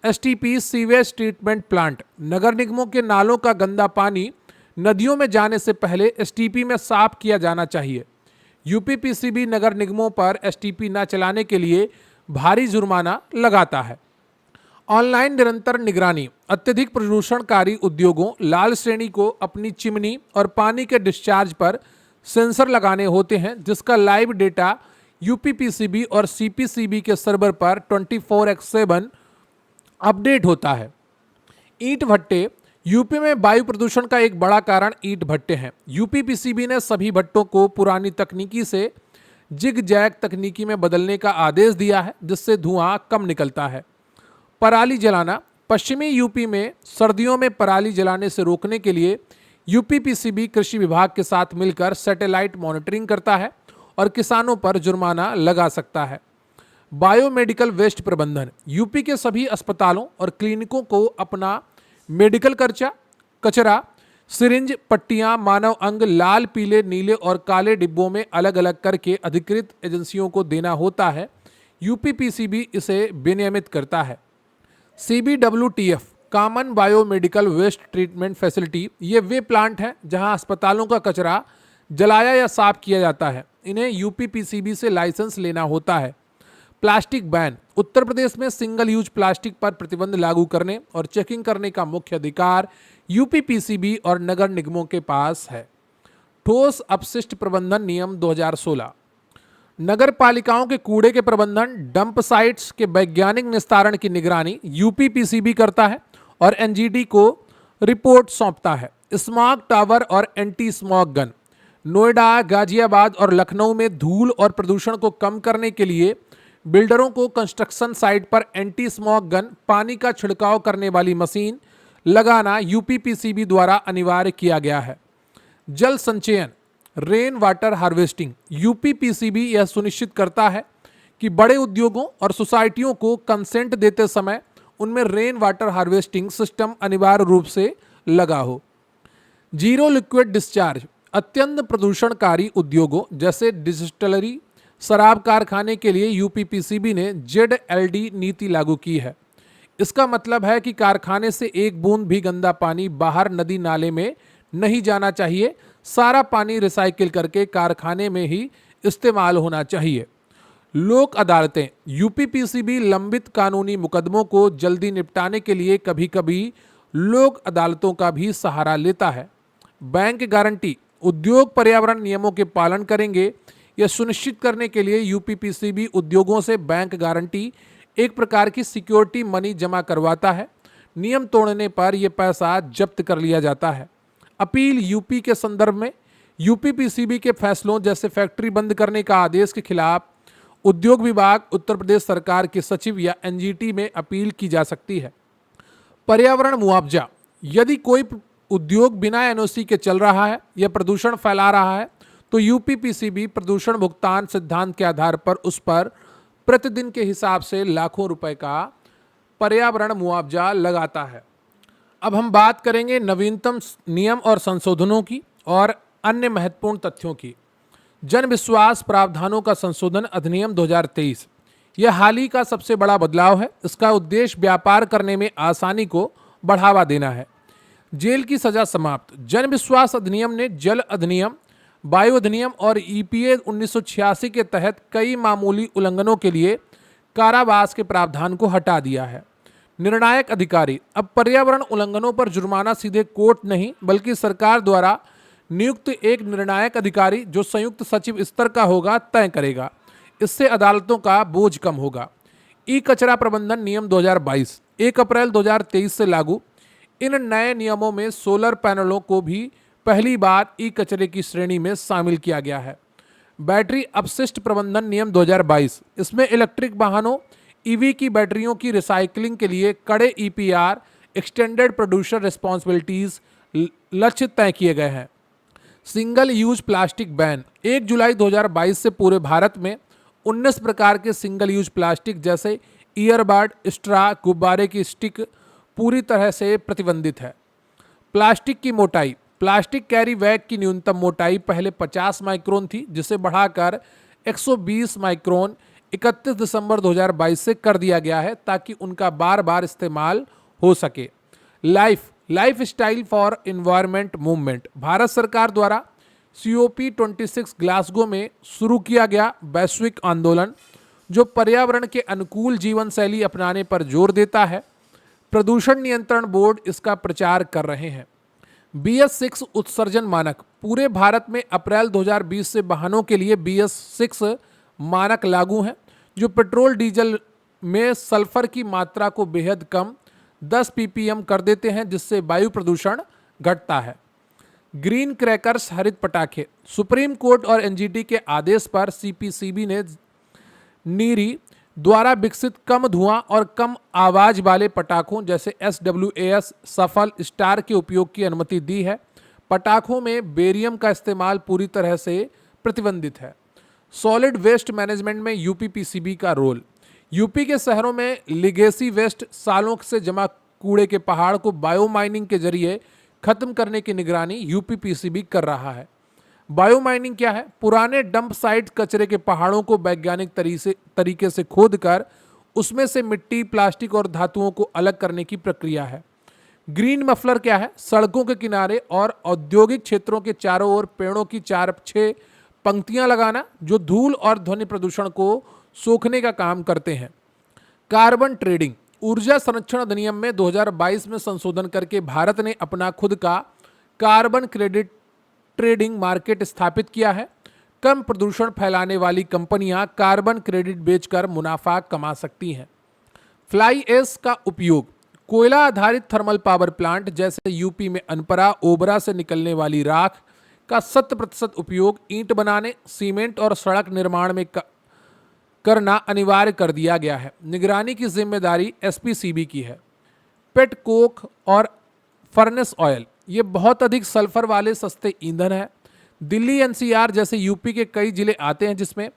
STP सीवेज ट्रीटमेंट प्लांट, नगर निगमों के नालों का गंदा पानी नदियों में जाने से पहले STP में साफ किया जाना चाहिए। UPPCB नगर निगमों पर STP न चलाने के लिए भारी जुर्माना लगाता है। ऑनलाइन निरंतर निगरानी, अत्यधिक प्रदूषणकारी उद्योगों लाल श्रेणी को अपनी चिमनी और पानी के डिस्चार्ज पर सेंसर लगाने होते हैं, जिसका लाइव डेटा यूपीपीसीबी और सीपीसीबी के सर्वर पर 24/7 अपडेट होता है। ईंट भट्टे। यूपी में वायु प्रदूषण का एक बड़ा कारण ईंट भट्टे हैं। यूपीपीसीबी ने सभी भट्टों को पुरानी तकनीकी से जिग जैग तकनीकी में बदलने का आदेश दिया है, जिससे धुआं कम निकलता है। पराली जलाना। पश्चिमी यूपी में सर्दियों में पराली जलाने से रोकने के लिए यूपीपीसीबी कृषि विभाग के साथ मिलकर सैटेलाइट मॉनिटरिंग करता है और किसानों पर जुर्माना लगा सकता है। बायोमेडिकल वेस्ट प्रबंधन। यूपी के सभी अस्पतालों और क्लिनिकों को अपना मेडिकल कचरा, सिरिंज, पट्टियां, मानव अंग लाल, पीले, नीले और काले डिब्बों में अलग अलग करके अधिकृत एजेंसियों को देना होता है। यूपीपीसीबी इसे विनियमित करता है। CBWTF common biomedical waste treatment facility, ये वे प्लांट हैं जहां अस्पतालों का कचरा जलाया या साफ किया जाता है। इन्हें यूपीपीसीबी से लाइसेंस लेना होता है। Plastic ban. उत्तर प्रदेश में सिंगल यूज प्लास्टिक पर प्रतिबंध लागू करने और चेकिंग करने का मुख्य अधिकार यूपीपीसीबी और नगर निगमों के पास है। ठोस अपशिष्ट प्रबंधन नियम 2016। नगर पालिकाओं के कूड़े के प्रबंधन, डंप साइट्स के वैज्ञानिक निस्तारण की निगरानी यूपीपीसीबी करता है और एनजीटी को रिपोर्ट सौंपता है। स्मॉग टावर और anti smog gun. Noida, Ghaziabad और लखनऊ में धूल और प्रदूषण को कम करने के लिए बिल्डरों को कंस्ट्रक्शन साइट पर एंटी स्मॉग गन, पानी का छिड़काव करने वाली मशीन लगाना यूपीपीसीबी द्वारा अनिवार्य किया गया है। जल संचयन, रेन वाटर हार्वेस्टिंग। यूपीपीसीबी यह सुनिश्चित करता है कि बड़े उद्योगों और सोसाइटियों को कंसेंट देते समय उनमें रेन वाटर हार्वेस्टिंग सिस्टम अनिवार्य रूप से लगा हो। Zero liquid discharge. अत्यंत प्रदूषणकारी उद्योगों जैसे डिस्टिलरी, शराब कारखाने के लिए यूपीपीसीबी ने ZLD नीति लागू की है। इसका मतलब है कि कारखाने से एक बूंद भी गंदा पानी बाहर नदी नाले में नहीं जाना चाहिए। सारा पानी रिसाइकिल करके कारखाने में ही इस्तेमाल होना चाहिए। लोक अदालतें। यूपीपीसीबी लंबित कानूनी मुकदमों को जल्दी निपटाने के लिए कभी कभी लोक अदालतों का भी सहारा लेता है। Bank guarantee. उद्योग पर्यावरण नियमों के पालन करेंगे, यह सुनिश्चित करने के लिए यूपीपीसीबी उद्योगों से बैंक गारंटी, एक प्रकार की सिक्योरिटी मनी जमा करवाता है। नियम तोड़ने पर यह पैसा जब्त कर लिया जाता है। अपील। यूपी के संदर्भ में यूपीपीसीबी के फैसलों जैसे फैक्ट्री बंद करने का आदेश के खिलाफ उद्योग विभाग, उत्तर प्रदेश सरकार के सचिव या एनजीटी में अपील की जा सकती है। पर्यावरण मुआवजा। यदि कोई उद्योग बिना एनओसी के चल रहा है या प्रदूषण फैला रहा है तो यूपीपीसीबी प्रदूषण भुगतान सिद्धांत के आधार पर उस पर प्रतिदिन के हिसाब से लाखों रुपए का पर्यावरण मुआवजा लगाता है। अब हम बात करेंगे नवीनतम नियम और संशोधनों की और अन्य महत्वपूर्ण तथ्यों की। जन विश्वास प्रावधानों का संशोधन अधिनियम 2023, यह हाल ही का सबसे बड़ा बदलाव है। इसका उद्देश्य व्यापार करने में आसानी को बढ़ावा देना है। जेल की सजा समाप्त। जन विश्वास अधिनियम ने जल अधिनियम, वायु अधिनियम और ईपीए 1986 के तहत कई मामूली उल्लंघनों के लिए कारावास के प्रावधान को हटा दिया है। निर्णायक अधिकारी। अब पर्यावरण उल्लंघनों पर जुर्माना सीधे कोर्ट नहीं बल्कि सरकार द्वारा नियुक्त एक निर्णायक अधिकारी जो संयुक्त सचिव स्तर का होगा तय करेगा। इससे अदालतों का बोझ कम होगा। ई कचरा प्रबंधन नियम 2022 1 अप्रैल 2023 से लागू। इन नए नियमों में सोलर पैनलों को भी पहली बार ई कचरे की श्रेणी में शामिल किया गया है। बैटरी अपशिष्ट प्रबंधन नियम 2022, इसमें इलेक्ट्रिक वाहनों ईवी की बैटरियों की रिसाइकलिंग के लिए कड़े ईपीआर एक्सटेंडेड प्रोड्यूसर रिस्पॉन्सिबिलिटीज लक्ष्य तय किए गए हैं। Single use plastic ban. 1 जुलाई 2022 से पूरे भारत में 19 प्रकार के सिंगल यूज प्लास्टिक जैसे ईयरबड, स्ट्रा, गुब्बारे की स्टिक पूरी तरह से प्रतिबंधित है। प्लास्टिक की मोटाई। प्लास्टिक कैरी बैग की न्यूनतम मोटाई पहले 50 माइक्रोन थी, जिसे बढ़ाकर 120 माइक्रोन 31 दिसंबर 2022 से कर दिया गया है ताकि उनका बार बार इस्तेमाल हो सके। Life style for environment movement. Bharat सरकार द्वारा COP26 ग्लासगो में शुरू किया गया वैश्विक आंदोलन जो पर्यावरण के अनुकूल जीवन शैली अपनाने पर जोर देता है। प्रदूषण नियंत्रण बोर्ड इसका प्रचार कर रहे हैं। BS6 उत्सर्जन मानक। पूरे भारत में अप्रैल 2020 से वाहनों के लिए BS6 मानक लागू हैं जो पेट्रोल डीजल में सल्फर की मात्रा को बेहद कम 10 ppm कर देते हैं, जिससे वायु प्रदूषण घटता है। ग्रीन क्रैकर्स हरित पटाखे। सुप्रीम कोर्ट और एनजीटी के आदेश पर सीपीसीबी ने नीरी द्वारा विकसित कम धुआं और कम आवाज वाले पटाखों जैसे SWAS सफल स्टार के उपयोग की अनुमति दी है। पटाखों में बेरियम का इस्तेमाल पूरी तरह से प्रतिबंधित है। सॉलिड वेस्ट मैनेजमेंट में यूपीपीसीबी का रोल। यूपी के शहरों में लिगेसी वेस्ट सालों से जमा कूड़े के पहाड़ को बायोमाइनिंग के जरिए खत्म करने की निगरानी यूपीपीसीबी कर रहा है। बायोमाइनिंग क्या है? पुराने डंप साइट कचरे के पहाड़ों को वैज्ञानिक तरीके से खोदकर उसमें से मिट्टी, प्लास्टिक और धातुओं को अलग करने की प्रक्रिया है। ग्रीन मफलर क्या है? सड़कों के किनारे और औद्योगिक क्षेत्रों के चारों ओर पेड़ों की 4-6 पंक्तियां लगाना जो धूल और ध्वनि प्रदूषण को सोखने का काम करते हैं। Carbon trading. ऊर्जा संरक्षण अधिनियम में 2022 में संशोधन करके भारत ने अपना खुद का कार्बन क्रेडिट ट्रेडिंग मार्केट स्थापित किया है। कम प्रदूषण फैलाने वाली कंपनियां कार्बन क्रेडिट बेचकर मुनाफा कमा सकती हैं। फ्लाई ऐश का उपयोग। कोयला आधारित थर्मल पावर प्लांट जैसे यूपी में अनपरा, ओबरा से निकलने वाली राख का 100% उपयोग ईंट बनाने, सीमेंट और सड़क निर्माण में करना अनिवार्य कर दिया गया है। निगरानी की जिम्मेदारी एसपीसीबी की है। पेट कोक और फर्नेस ऑयल ये बहुत अधिक सल्फर वाले सस्ते ईंधन है। दिल्ली एनसीआर जैसे यूपी के कई जिले आते हैं जिसमें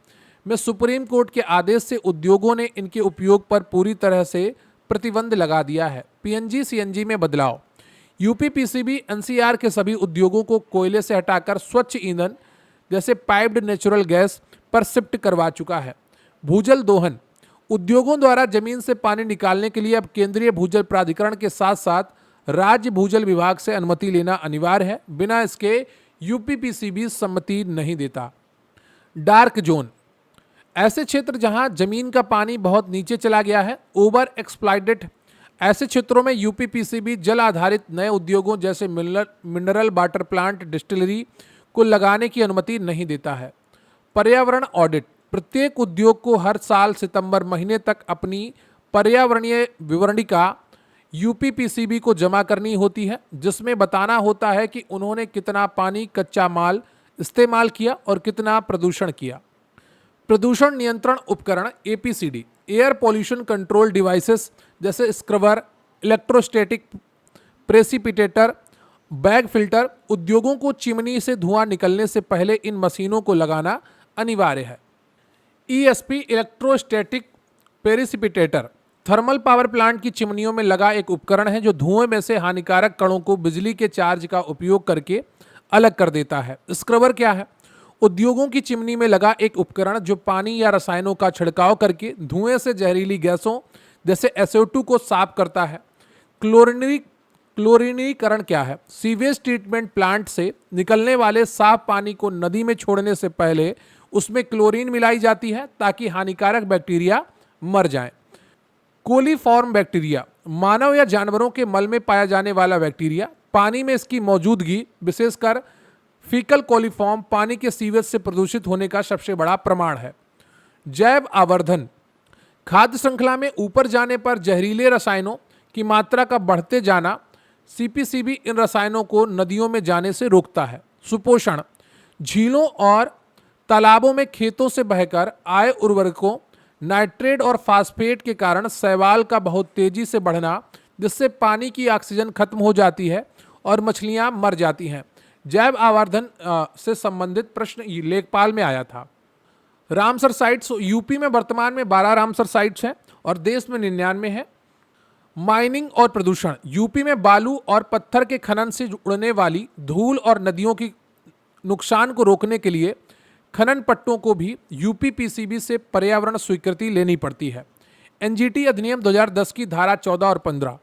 सुप्रीम कोर्ट के आदेश से उद्योगों ने इनके उपयोग पर पूरी तरह से प्रतिबंध लगा दिया है। पीएनजी सीएनजी में बदलाव। यूपी पीसीबी एनसीआर के सभी उद्योगों को कोयले से हटाकर स्वच्छ ईंधन जैसे पाइप्ड नेचुरल गैस पर शिफ्ट करवा चुका है। भूजल दोहन। उद्योगों द्वारा जमीन से पानी निकालने के लिए अब केंद्रीय भूजल प्राधिकरण के साथ साथ राज्य भूजल विभाग से अनुमति लेना अनिवार्य है। बिना इसके यूपीपीसीबी सम्मति नहीं देता। Dark zone. ऐसे क्षेत्र जहां जमीन का पानी बहुत नीचे चला गया है, ओवर एक्सप्लॉइटेड। ऐसे क्षेत्रों में यूपीपीसीबी जल आधारित नए उद्योगों जैसे मिनरल वाटर प्लांट, डिस्टिलरी को लगाने की अनुमति नहीं देता है। पर्यावरण ऑडिट। प्रत्येक उद्योग को हर साल सितंबर महीने तक अपनी पर्यावरणीय विवरणिका यूपीपीसीबी को जमा करनी होती है, जिसमें बताना होता है कि उन्होंने कितना पानी, कच्चा माल इस्तेमाल किया और कितना प्रदूषण किया। प्रदूषण नियंत्रण उपकरण APCD, air pollution control devices जैसे scrubber, electrostatic precipitator, bag filter. उद्योगों को चिमनी से धुआं निकलने से पहले इन मशीनों को लगाना अनिवार्य है। ESP, electrostatic precipitator, thermal power plant की चिमनियों में लगा एक उपकरण है जो धुएं में से हानिकारक कणों को बिजली के चार्ज का उपयोग करके अलग कर देता है। स्क्रबर क्या है? उद्योगों की चिमनी में लगा एक उपकरण जो पानी या रसायनों का छिड़काव करके धुएं से जहरीली गैसों जैसे SO2 को साफ करता है। क्लोरीनीकरण क्या है? सीवेज ट्रीटमेंट प्लांट से निकलने वाले साफ पानी को नदी में छोड़ने से पहले उसमें क्लोरीन मिलाई जाती है ताकि हानिकारक बैक्टीरिया मर जाएं। कोलीफॉर्म बैक्टीरिया, मानव या जानवरों के मल में पाया जाने वाला बैक्टीरिया। पानी में इसकी मौजूदगी, विशेषकर फीकल कोलीफॉर्म, पानी के सीवेज से प्रदूषित होने का सबसे बड़ा प्रमाण है। जैव आवर्धन। खाद्य श्रृंखला में ऊपर जाने पर जहरीले रसायनों की मात्रा का बढ़ते जाना सीपीसीबी इन रसायनों को नदियों में जाने से रोकता है। सुपोषण। झीलों और तालाबों में खेतों से बहकर आए उर्वरकों, नाइट्रेट और फास्फेट के कारण शैवाल का बहुत तेजी से बढ़ना, जिससे पानी की ऑक्सीजन खत्म हो जाती है और मछलियां मर जाती हैं। जैव आवर्धन से संबंधित प्रश्न लेखपाल में आया था। Ramsar sites. यूपी में वर्तमान में 12 रामसर साइट्स हैं और देश में 99 है। माइनिंग और प्रदूषण। यूपी में बालू और पत्थर के खनन से उड़ने वाली धूल और नदियों की नुकसान को रोकने के लिए खनन पट्टों को भी यूपीपीसीबी से पर्यावरण स्वीकृति लेनी पड़ती है। एनजीटी अधिनियम 2010 की धारा 14 और 15,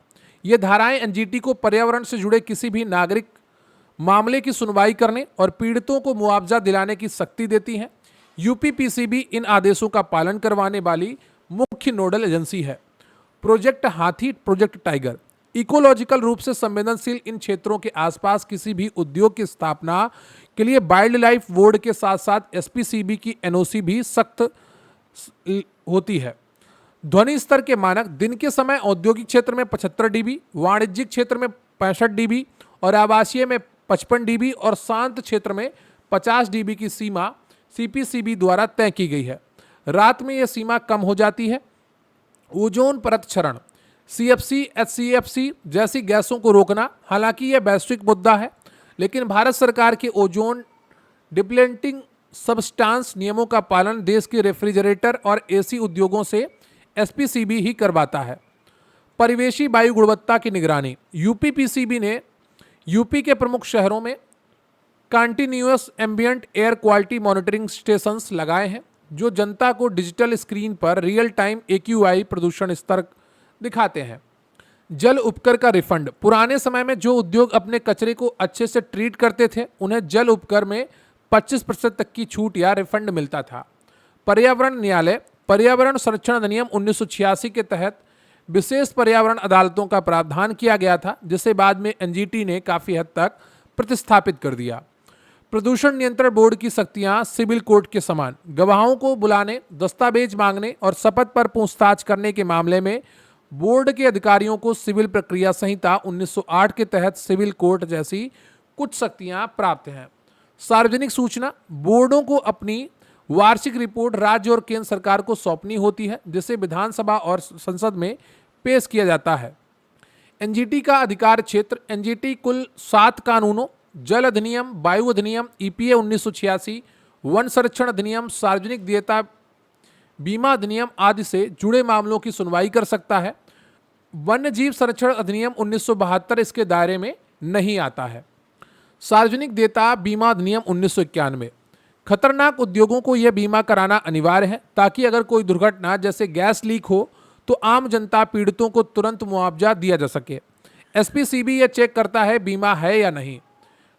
ये धाराएं एनजीटी को पर्यावरण से जुड़े किसी भी नागरिक मामले की सुनवाई करने और पीड़ितों को मुआवजा दिलाने की शक्ति देती हैं। यूपीपीसीबी इन आदेशों का पालन करवाने वाली मुख्य नोडल एजेंसी है। प्रोजेक्ट हाथी, प्रोजेक्ट टाइगर। इकोलॉजिकल रूप से संवेदनशील इन क्षेत्रों के आसपास किसी भी उद्योग की स्थापना के लिए वाइल्ड लाइफ बोर्ड के साथ साथ एसपीसीबी की एनओसी भी सख्त होती है। ध्वनि स्तर के मानक दिन के समय औद्योगिक क्षेत्र में 75 डीबी, वाणिज्यिक क्षेत्र में 65 डीबी और आवासीय में 55 डीबी और शांत क्षेत्र में 50 डीबी की सीमा सीपीसीबी द्वारा तय की गई है। रात में यह सीमा कम हो जाती है। ओजोन परत क्षरण, सीएफसी, एचसीएफसी जैसी गैसों को रोकना, हालांकि यह वैश्विक मुद्दा है, लेकिन भारत सरकार के ओजोन डिप्लेटिंग सब्सटेंस नियमों का पालन देश के रेफ्रिजरेटर और एसी उद्योगों से एसपीसीबी ही करवाता है। परिवेशी वायु गुणवत्ता की निगरानी, यूपीपीसीबी ने यूपी के प्रमुख शहरों में continuous ambient air quality monitoring stations लगाए हैं, जो जनता को डिजिटल स्क्रीन पर रियल टाइम एक्यूआई प्रदूषण स्तर दिखाते हैं। जल उपकर का रिफंड, पुराने समय में जो उद्योग अपने कचरे को अच्छे से ट्रीट करते थे उन्हें जल उपकर में 25% तक की छूट या रिफंड मिलता था। पर्यावरण न्यायालय, पर्यावरण संरक्षण अधिनियम 1986 के तहत विशेष पर्यावरण अदालतों का प्रावधान किया गया था, जिसे बाद में एनजीटी ने काफी हद तक प्रतिस्थापित कर दिया। प्रदूषण नियंत्रण बोर्ड की शक्तियां सिविल कोर्ट के समान, गवाहों को बुलाने, दस्तावेज मांगने और शपथ पर पूछताछ करने के मामले में बोर्ड के अधिकारियों को सिविल प्रक्रिया संहिता 1908 के तहत सिविल कोर्ट जैसी कुछ शक्तियां प्राप्त हैं। सार्वजनिक सूचना, बोर्डों को अपनी वार्षिक रिपोर्ट राज्य और केंद्र सरकार को सौंपनी होती है, जिसे विधानसभा और संसद में पेश किया जाता है। एनजीटी का अधिकार क्षेत्र, एनजीटी कुल 7 कानूनों, जल अधिनियम, वायु अधिनियम, ईपीए 1986, वन संरक्षण अधिनियम, सार्वजनिक देयता बीमा अधिनियम आदि से जुड़े मामलों की सुनवाई कर सकता है। वन्य जीव संरक्षण अधिनियम 1972 इसके दायरे में नहीं आता है। सार्वजनिक देयता बीमा अधिनियम 1991, खतरनाक उद्योगों को यह बीमा कराना अनिवार्य है ताकि अगर कोई दुर्घटना जैसे गैस लीक हो तो आम जनता पीड़ितों को तुरंत मुआवजा दिया जा सके। एसपीसीबी यह चेक करता है बीमा है या नहीं।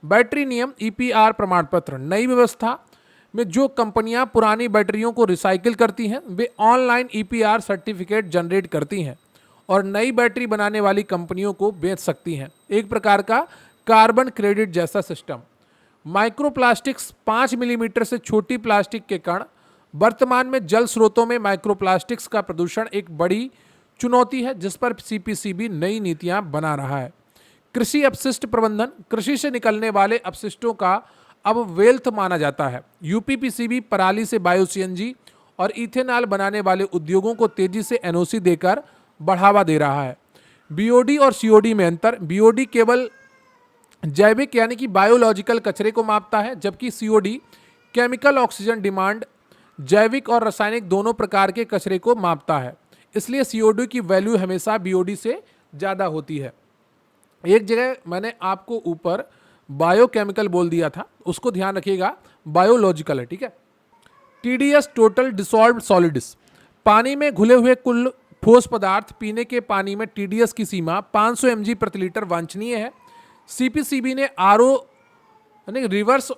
बैटरी नियम, ईपीआर प्रमाण पत्र, नई व्यवस्था में जो कंपनियां पुरानी बैटरियों को रिसाइकिल करती हैं वे ऑनलाइन ईपीआर सर्टिफिकेट जनरेट करती हैं और नई बैटरी बनाने वाली कंपनियों को बेच सकती हैं, एक प्रकार का कार्बन क्रेडिट जैसा सिस्टम। माइक्रोप्लास्टिक्स, 5 मिलीमीटर से छोटी प्लास्टिक के कण, वर्तमान में जल स्रोतों में माइक्रोप्लास्टिक्स का प्रदूषण एक बड़ी चुनौती है जिस पर सीपीसीबी नई नीतियां बना रहा है। कृषि अपशिष्ट प्रबंधन, कृषि से निकलने वाले अपशिष्टों का अब वेल्थ माना जाता है। यूपीपीसीबी पराली से बायो सीएनजी और इथेनॉल बनाने वाले उद्योगों को तेजी से एनओसी देकर बढ़ावा दे रहा है। बीओडी और सीओडी में अंतर, बीओडी केवल जैविक यानी कि बायोलॉजिकल कचरे को मापता है, जबकि सीओडी केमिकल ऑक्सीजन डिमांड, जैविक और रासायनिक दोनों प्रकार के कचरे को मापता है। इसलिए सीओडी की वैल्यू हमेशा बीओडी से ज़्यादा होती है। एक जगह मैंने आपको ऊपर बायोकेमिकल बोल दिया था, उसको ध्यान रखिएगा, बायोलॉजिकल है, ठीक है। टीडीएस, टोटल डिसॉल्व्ड सॉलिड्स, पानी में घुले हुए कुल ठोस पदार्थ, पीने के पानी में टीडीएस की सीमा 500 mg प्रति लीटर वांछनीय है। सीपीसीबी ने आरओ यानी रिवर्स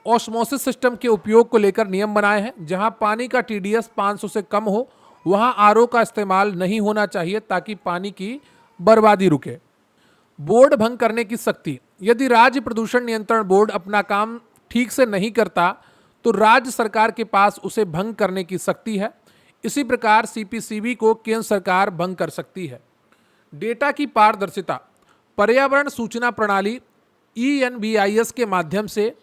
ऑस्मोसिस सिस्टम के उपयोग को लेकर नियम बनाए हैं। जहां पानी का टीडीएस 500 से कम हो वहां आरओ का इस्तेमाल नहीं होना चाहिए ताकि पानी की बर्बादी रुके। बोर्ड भंग करने की शक्ति, यदि राज्य प्रदूषण नियंत्रण बोर्ड अपना काम ठीक से नहीं करता तो राज्य सरकार के पास उसे भंग करने की शक्ति है। इसी प्रकार सीपीसीबी को केंद्र सरकार भंग कर सकती है। डेटा की पारदर्शिता, पर्यावरण सूचना प्रणाली ENBIS के माध्यम से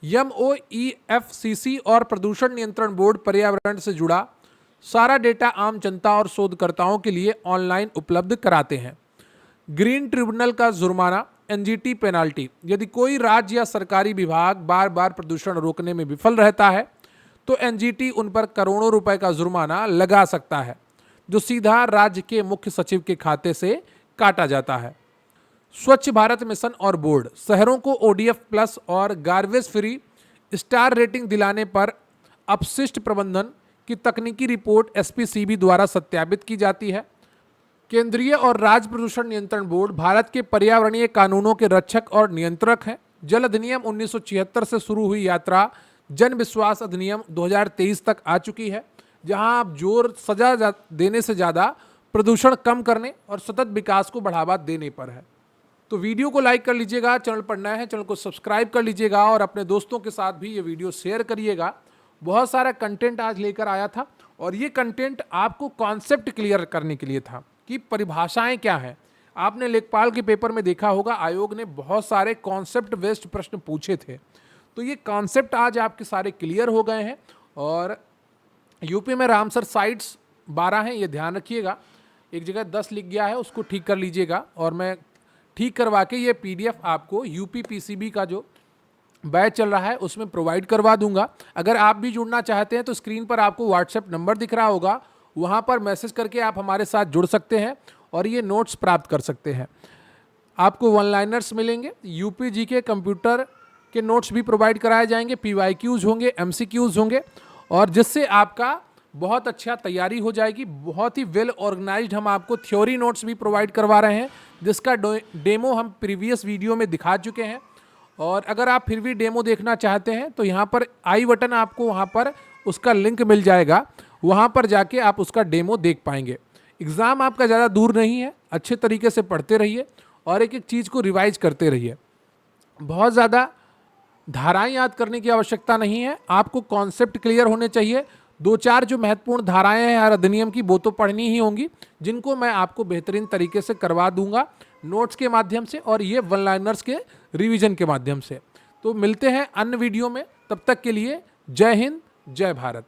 MOEFCC और प्रदूषण नियंत्रण बोर्ड पर्यावरण से जुड़ा सारा डेटा आम जनता और शोधकर्ताओं के लिए ऑनलाइन उपलब्ध कराते हैं। ग्रीन ट्रिब्यूनल का जुर्माना, एनजीटी पेनाल्टी, यदि कोई राज्य या सरकारी विभाग बार बार प्रदूषण रोकने में विफल रहता है तो एनजीटी उन पर करोड़ों रुपए का जुर्माना लगा सकता है, जो सीधा राज्य के मुख्य सचिव के खाते से काटा जाता है। स्वच्छ भारत मिशन और बोर्ड, शहरों को ODF प्लस और गार्बेज फ्री स्टार रेटिंग दिलाने पर अपशिष्ट प्रबंधन की तकनीकी रिपोर्ट एसपीसीबी द्वारा सत्यापित की जाती है। केंद्रीय और राज्य प्रदूषण नियंत्रण बोर्ड भारत के पर्यावरणीय कानूनों के रक्षक और नियंत्रक हैं। जल अधिनियम 1976 से शुरू हुई यात्रा जन विश्वास अधिनियम 2023 तक आ चुकी है, जहां अब जोर सजा देने से ज़्यादा प्रदूषण कम करने और सतत विकास को बढ़ावा देने पर है। तो वीडियो को लाइक कर लीजिएगा, चैनल पर नया है चैनल को सब्सक्राइब कर लीजिएगा और अपने दोस्तों के साथ भी ये वीडियो शेयर करिएगा। बहुत सारा कंटेंट आज लेकर आया था और ये कंटेंट आपको कॉन्सेप्ट क्लियर करने के लिए था कि परिभाषाएं क्या हैं। आपने लेखपाल के पेपर में देखा होगा, आयोग ने बहुत सारे कॉन्सेप्ट बेस्ड प्रश्न पूछे थे, तो ये कॉन्सेप्ट आज आपके सारे क्लियर हो गए हैं। और यूपी में रामसर साइट्स 12 हैं, ये ध्यान रखिएगा। एक जगह 10 लिख गया है, उसको ठीक कर लीजिएगा, और मैं ठीक करवा के ये PDF आपको यूपी PCB का जो बैच चल रहा है उसमें प्रोवाइड करवा दूंगा। अगर आप भी जुड़ना चाहते हैं तो स्क्रीन पर आपको व्हाट्सएप नंबर दिख रहा होगा, वहाँ पर मैसेज करके आप हमारे साथ जुड़ सकते हैं और ये नोट्स प्राप्त कर सकते हैं। आपको वन लाइनर्स मिलेंगे, यूपी GK कंप्यूटर के नोट्स भी प्रोवाइड कराए जाएंगे, PYQs होंगे, MCQs होंगे, और जिससे आपका बहुत अच्छा तैयारी हो जाएगी। बहुत ही वेल ऑर्गेनाइज्ड हम आपको थ्योरी नोट्स भी प्रोवाइड करवा रहे हैं, जिसका डेमो हम प्रीवियस वीडियो में दिखा चुके हैं। और अगर आप फिर भी डेमो देखना चाहते हैं तो यहाँ पर आई बटन, आपको वहाँ पर उसका लिंक मिल जाएगा, वहाँ पर जाके आप उसका डेमो देख पाएंगे। एग्ज़ाम आपका ज़्यादा दूर नहीं है, अच्छे तरीके से पढ़ते रहिए और एक एक चीज़ को रिवाइज करते रहिए। बहुत ज़्यादा धाराएं याद करने की आवश्यकता नहीं है, आपको कॉन्सेप्ट क्लियर होने चाहिए। 2-4 जो महत्वपूर्ण धाराएं हैं हर अधिनियम की, वो तो पढ़नी ही होंगी, जिनको मैं आपको बेहतरीन तरीके से करवा दूंगा नोट्स के माध्यम से और ये वन लाइनर्स के रिवीजन के माध्यम से। तो मिलते हैं अन्य वीडियो में, तब तक के लिए जय हिंद, जय भारत।